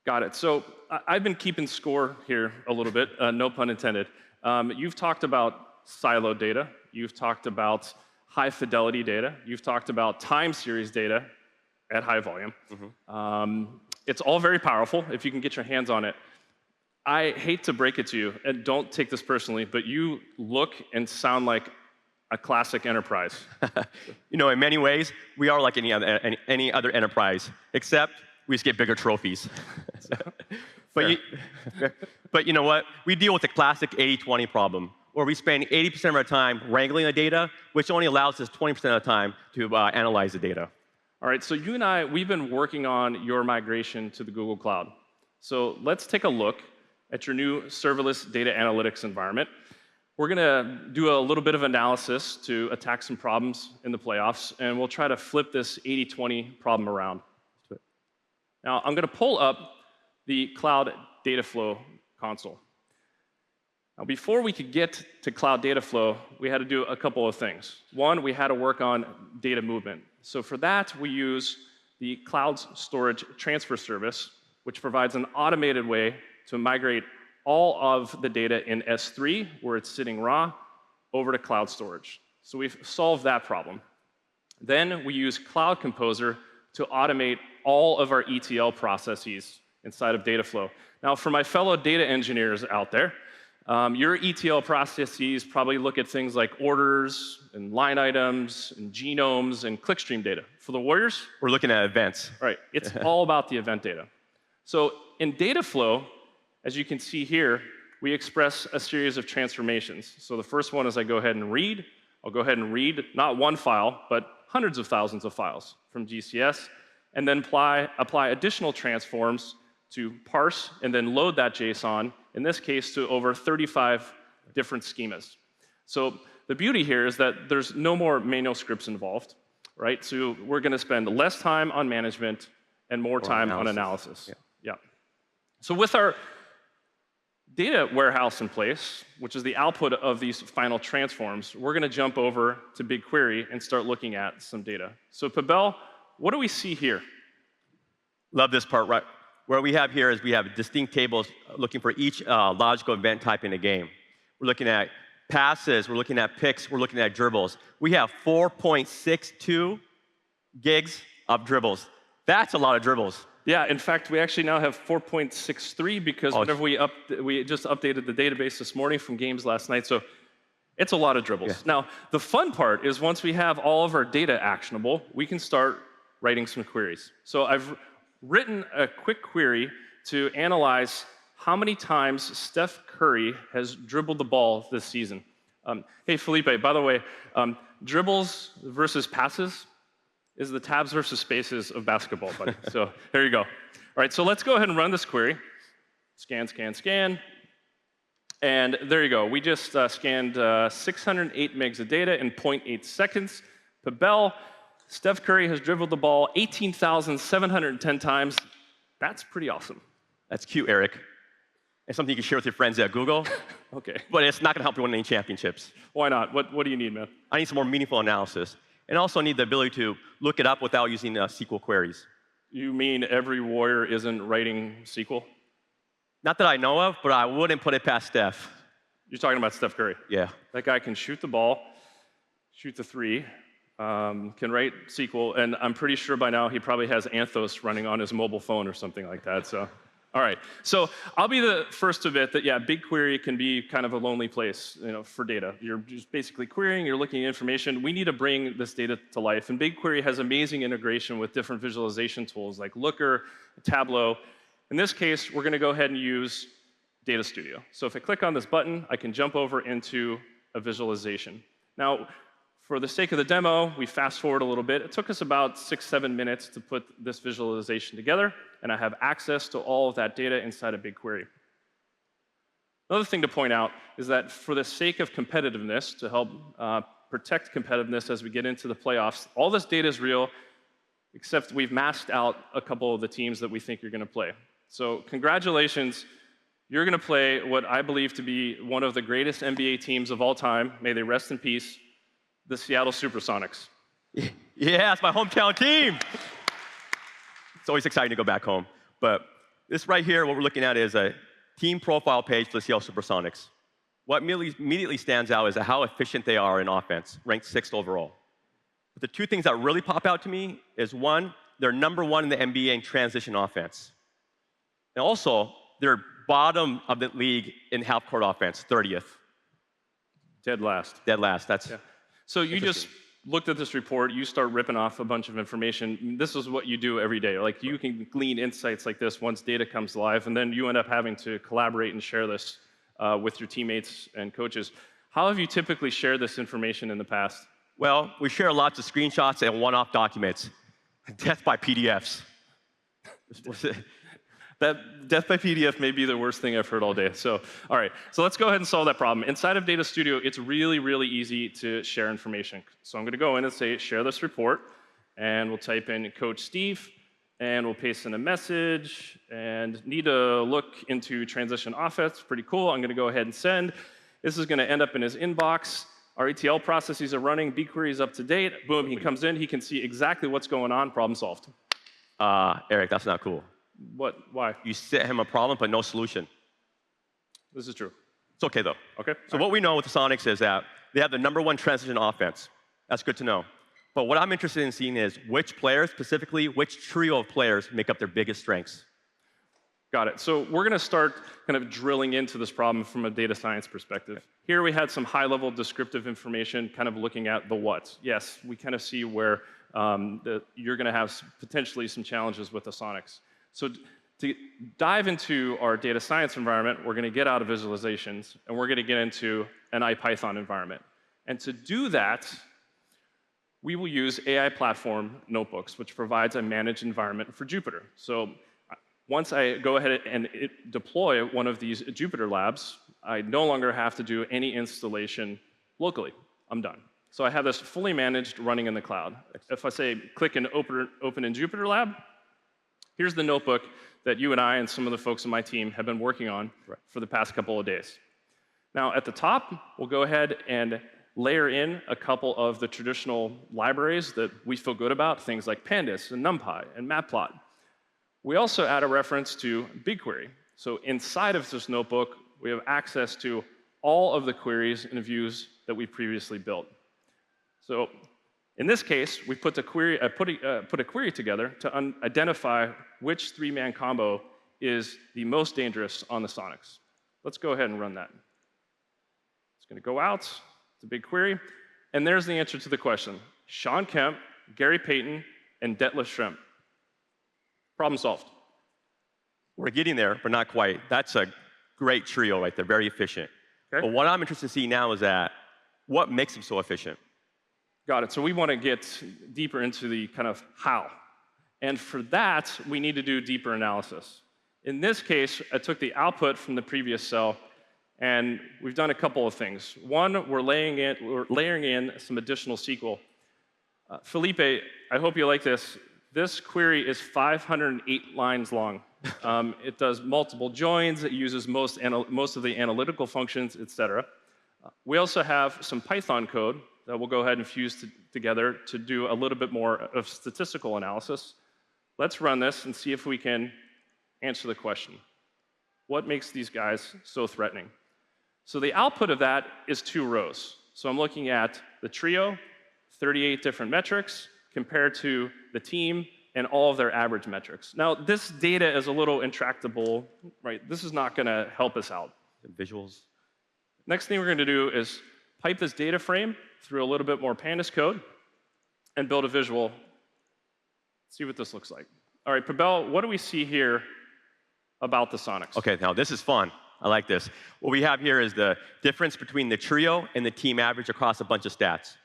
Got it, so I've been keeping score here a little bit, no pun intended. You've talked about siloed data, you've talked about high fidelity data, you've talked about time series data at high volume. It's all very powerful if you can get your hands on it. I hate to break it to you, and don't take this personally, but you look and sound like a classic enterprise. You know, in many ways, we are like any other enterprise, except we just get bigger trophies. But you know what? We deal with the classic 80-20 problem, where we spend 80% of our time wrangling the data, which only allows us 20% of the time to analyze the data. All right, so you and I, we've been working on your migration to the Google Cloud. So let's take a look at your new serverless data analytics environment. We're gonna do a little bit of analysis to attack some problems in the playoffs, and we'll try to flip this 80-20 problem around. Now, I'm gonna pull up the Cloud Data Flow console. Now, before we could get to Cloud Data Flow, we had to do a couple of things. One, we had to work on data movement. So for that, we use the Cloud Storage Transfer Service, which provides an automated way to migrate all of the data in S3, where it's sitting raw, over to cloud storage. So we've solved that problem. Then we use Cloud Composer to automate all of our ETL processes inside of Dataflow. Now, for my fellow data engineers out there, your ETL processes probably look at things like orders and line items and genomes and clickstream data. For the Warriors, we're looking at events. Right, it's all about the event data. So in Dataflow, as you can see here, we express a series of transformations. So the first one is I go ahead and read. I'll go ahead and read not one file, but hundreds of thousands of files from GCS, and then apply additional transforms to parse and then load that JSON, in this case, to over 35 different schemas. So the beauty here is that there's no more manual scripts involved, right? So we're going to spend less time on management and more time on analysis. Yeah. So with our data warehouse in place, which is the output of these final transforms, we're going to jump over to BigQuery and start looking at some data. So Pavel, what do we see here? Love this part, right? What we have here is we have distinct tables looking for each logical event type in a game. We're looking at passes, we're looking at picks, we're looking at dribbles. We have 4.62 gigs of dribbles. That's a lot of dribbles. Yeah, in fact, we actually now have 4.63 because whenever we just updated the database this morning from games last night, so it's a lot of dribbles. Yeah. Now, the fun part is once we have all of our data actionable, we can start writing some queries. So I've written a quick query to analyze how many times Steph Curry has dribbled the ball this season. Hey, Felipe, by the way, dribbles versus passes is the tabs versus spaces of basketball, buddy. So here you go. All right, so let's go ahead and run this query. Scan, scan, scan. And there you go. We just scanned 608 megs of data in 0.8 seconds. Pavel, Steph Curry has dribbled the ball 18,710 times. That's pretty awesome. That's cute, Eric. It's something you can share with your friends at Google. Okay. But it's not going to help you win any championships. Why not? What do you need, man? I need some more meaningful analysis. And also need the ability to look it up without using SQL queries. You mean every warrior isn't writing SQL? Not that I know of, but I wouldn't put it past Steph. You're talking about Steph Curry? Yeah. That guy can shoot the ball, shoot the three, can write SQL, and I'm pretty sure by now he probably has Anthos running on his mobile phone or something like that. So, all right. So I'll be the first to admit that, yeah, BigQuery can be kind of a lonely place, for data. You're just basically querying, you're looking at information. We need to bring this data to life, and BigQuery has amazing integration with different visualization tools like Looker, Tableau. In this case, we're going to go ahead and use Data Studio. So if I click on this button, I can jump over into a visualization. Now, for the sake of the demo, we fast forward a little bit. It took us about 6-7 minutes to put this visualization together, and I have access to all of that data inside of BigQuery. Another thing to point out is that for the sake of competitiveness, to help protect competitiveness as we get into the playoffs, all this data is real, except we've masked out a couple of the teams that we think you're going to play. So congratulations, you're going to play what I believe to be one of the greatest NBA teams of all time, may they rest in peace, the Seattle Supersonics. Yeah, it's my hometown team. It's always exciting to go back home. But this right here, what we're looking at is a team profile page for the Seattle Supersonics. What immediately stands out is how efficient they are in offense, ranked 6th overall. But the two things that really pop out to me is, one, they're #1 in the NBA in transition offense. And also, they're bottom of the league in half-court offense, 30th. Dead last. Dead last, that's... Yeah. So you just looked at this report, you start ripping off a bunch of information. This is what you do every day. Like, you can glean insights like this once data comes live, and then you end up having to collaborate and share this with your teammates and coaches. How have you typically shared this information in the past? Well, we share lots of screenshots and one-off documents. Death by PDFs. That death by PDF may be the worst thing I've heard all day. So, all right, so let's go ahead and solve that problem. Inside of Data Studio, it's really, really easy to share information. So I'm going to go in and say, share this report, and we'll type in Coach Steve, and we'll paste in a message, and need to look into transition offense. Pretty cool. I'm going to go ahead and send. This is going to end up in his inbox. Our ETL processes are running. BigQuery is up to date. Boom, he comes in. He can see exactly what's going on. Problem solved. Eric, that's not cool. What? Why? You set him a problem, but no solution. This is true. It's okay, though. Okay. So what we know with the Sonics is that they have the #1 transition offense. That's good to know. But what I'm interested in seeing is which players, specifically, which trio of players make up their biggest strengths. Got it. So we're going to start kind of drilling into this problem from a data science perspective. Okay. Here we had some high-level descriptive information, kind of looking at the what. Yes, we kind of see where you're going to have potentially some challenges with the Sonics. So to dive into our data science environment, we're going to get out of visualizations, and we're going to get into an IPython environment. And to do that, we will use AI Platform notebooks, which provides a managed environment for Jupyter. So once I go ahead and deploy one of these Jupyter labs, I no longer have to do any installation locally. I'm done. So I have this fully managed running in the cloud. If I say click and open in Jupyter Lab, here's the notebook that you and I and some of the folks on my team have been working on for the past couple of days. Now at the top, we'll go ahead and layer in a couple of the traditional libraries that we feel good about, things like pandas and NumPy and Matplot. We also add a reference to BigQuery. So inside of this notebook, we have access to all of the queries and views that we previously built. So in this case, we put a query together to identify which three-man combo is the most dangerous on the Sonics. Let's go ahead and run that. It's going to go out. It's a big query. And there's the answer to the question. Sean Kemp, Gary Payton, and Detlef Schrempf. Problem solved. We're getting there, but not quite. That's a great trio right there, very efficient. Okay. But what I'm interested to see now is that what makes them so efficient? Got it. So we want to get deeper into the kind of how. And for that, we need to do deeper analysis. In this case, I took the output from the previous cell, and we've done a couple of things. One, we're layering in some additional SQL. Felipe, I hope you like this. This query is 508 lines long. It does multiple joins. It uses most of the analytical functions, et cetera. We also have some Python code that we'll go ahead and fuse together to do a little bit more of statistical analysis. Let's run this and see if we can answer the question. What makes these guys so threatening? So the output of that is 2 rows. So I'm looking at the trio, 38 different metrics, compared to the team and all of their average metrics. Now, this data is a little intractable, right? This is not going to help us out. The visuals. Next thing we're going to do is pipe this data frame through a little bit more pandas code and build a visual. See what this looks like. All right, Pavel, what do we see here about the Sonics? Okay, now this is fun. I like this. What we have here is the difference between the trio and the team average across a bunch of stats.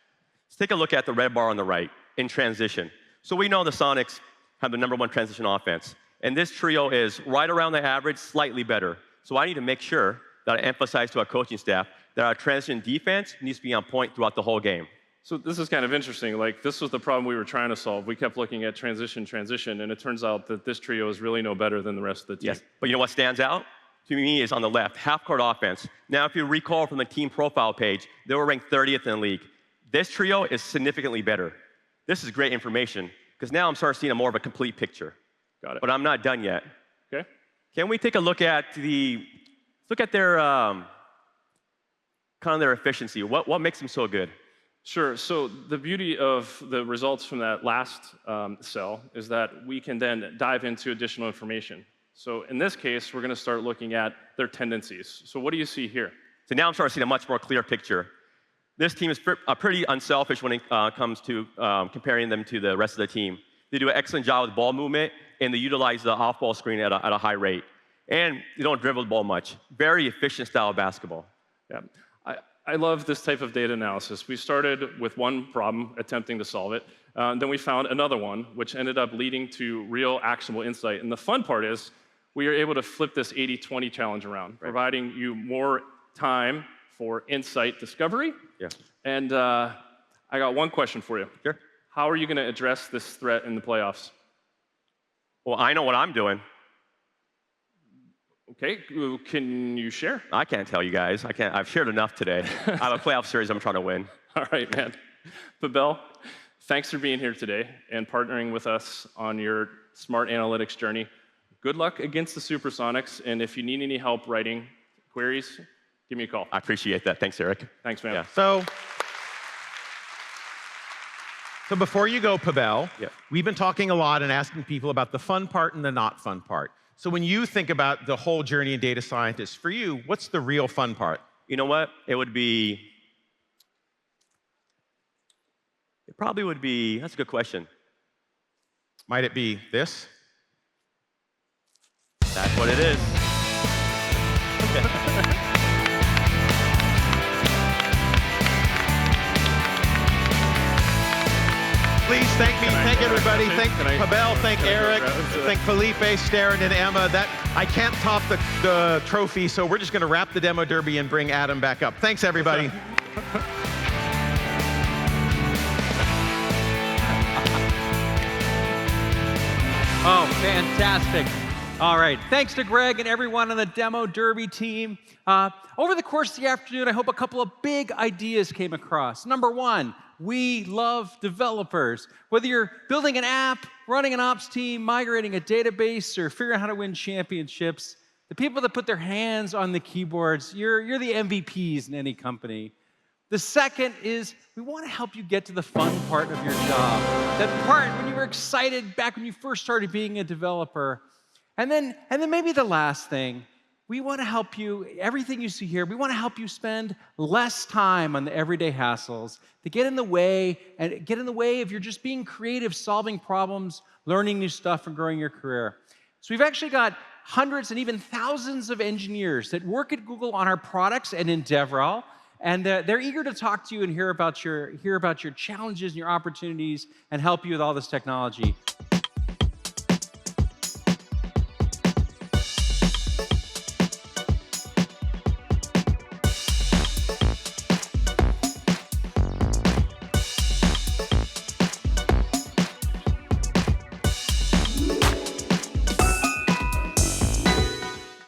Let's take a look at the red bar on the right in transition. So we know the Sonics have the #1 transition offense. And this trio is right around the average, slightly better. So I need to make sure that I emphasize to our coaching staff that our transition defense needs to be on point throughout the whole game. So this is kind of interesting. Like, this was the problem we were trying to solve. We kept looking at transition, and it turns out that this trio is really no better than the rest of the team. Yes, but you know what stands out? To me is on the left, half-court offense. Now, if you recall from the team profile page, they were ranked 30th in the league. This trio is significantly better. This is great information, because now I'm starting to see more of a complete picture. Got it. But I'm not done yet. Okay. Can we take a look at their kind of their efficiency? What makes them so good? Sure. So the beauty of the results from that last cell is that we can then dive into additional information. So in this case, we're going to start looking at their tendencies. So what do you see here? So now I'm starting to see a much more clear picture. This team is pretty unselfish when it comes to comparing them to the rest of the team. They do an excellent job with ball movement, and they utilize the off-ball screen at a high rate. And they don't dribble the ball much. Very efficient style of basketball. Yeah. I love this type of data analysis. We started with one problem, attempting to solve it. Then we found another one, which ended up leading to real actionable insight. And the fun part is we are able to flip this 80-20 challenge around, providing you more time for insight discovery. Yeah. And I got one question for you. Sure. How are you going to address this threat in the playoffs? Well, I know what I'm doing. Okay, can you share? I can't tell you guys. I can't. I've shared enough today. I have a playoff series I'm trying to win. All right, man. Pavel, thanks for being here today and partnering with us on your smart analytics journey. Good luck against the Supersonics, and if you need any help writing queries, give me a call. I appreciate that. Thanks, Eric. Thanks, man. Yeah. So before you go, Pavel, we've been talking a lot and asking people about the fun part and the not fun part. So when you think about the whole journey in data scientists, for you, what's the real fun part? You know what? It probably would be, that's a good question. Might it be this? That's what it is. Please thank me, thank everybody, thank Pavel, thank Eric, thank Felipe, Staren, and Emma. I can't top the trophy, so we're just going to wrap the demo derby and bring Adam back up. Thanks, everybody. Oh, fantastic. All right. Thanks to Greg and everyone on the Demo Derby team. Over the course of the afternoon, I hope a couple of big ideas came across. Number one, we love developers. Whether you're building an app, running an ops team, migrating a database, or figuring out how to win championships, the people that put their hands on the keyboards, you're the MVPs in any company. The second is we want to help you get to the fun part of your job. That part when you were excited back when you first started being a developer. And then maybe the last thing, we want to help you, everything you see here, we want to help you spend less time on the everyday hassles that get in the way of your just being creative, solving problems, learning new stuff, and growing your career. So we've actually got hundreds and even thousands of engineers that work at Google on our products and in DevRel. And they're eager to talk to you and hear about your challenges and your opportunities and help you with all this technology.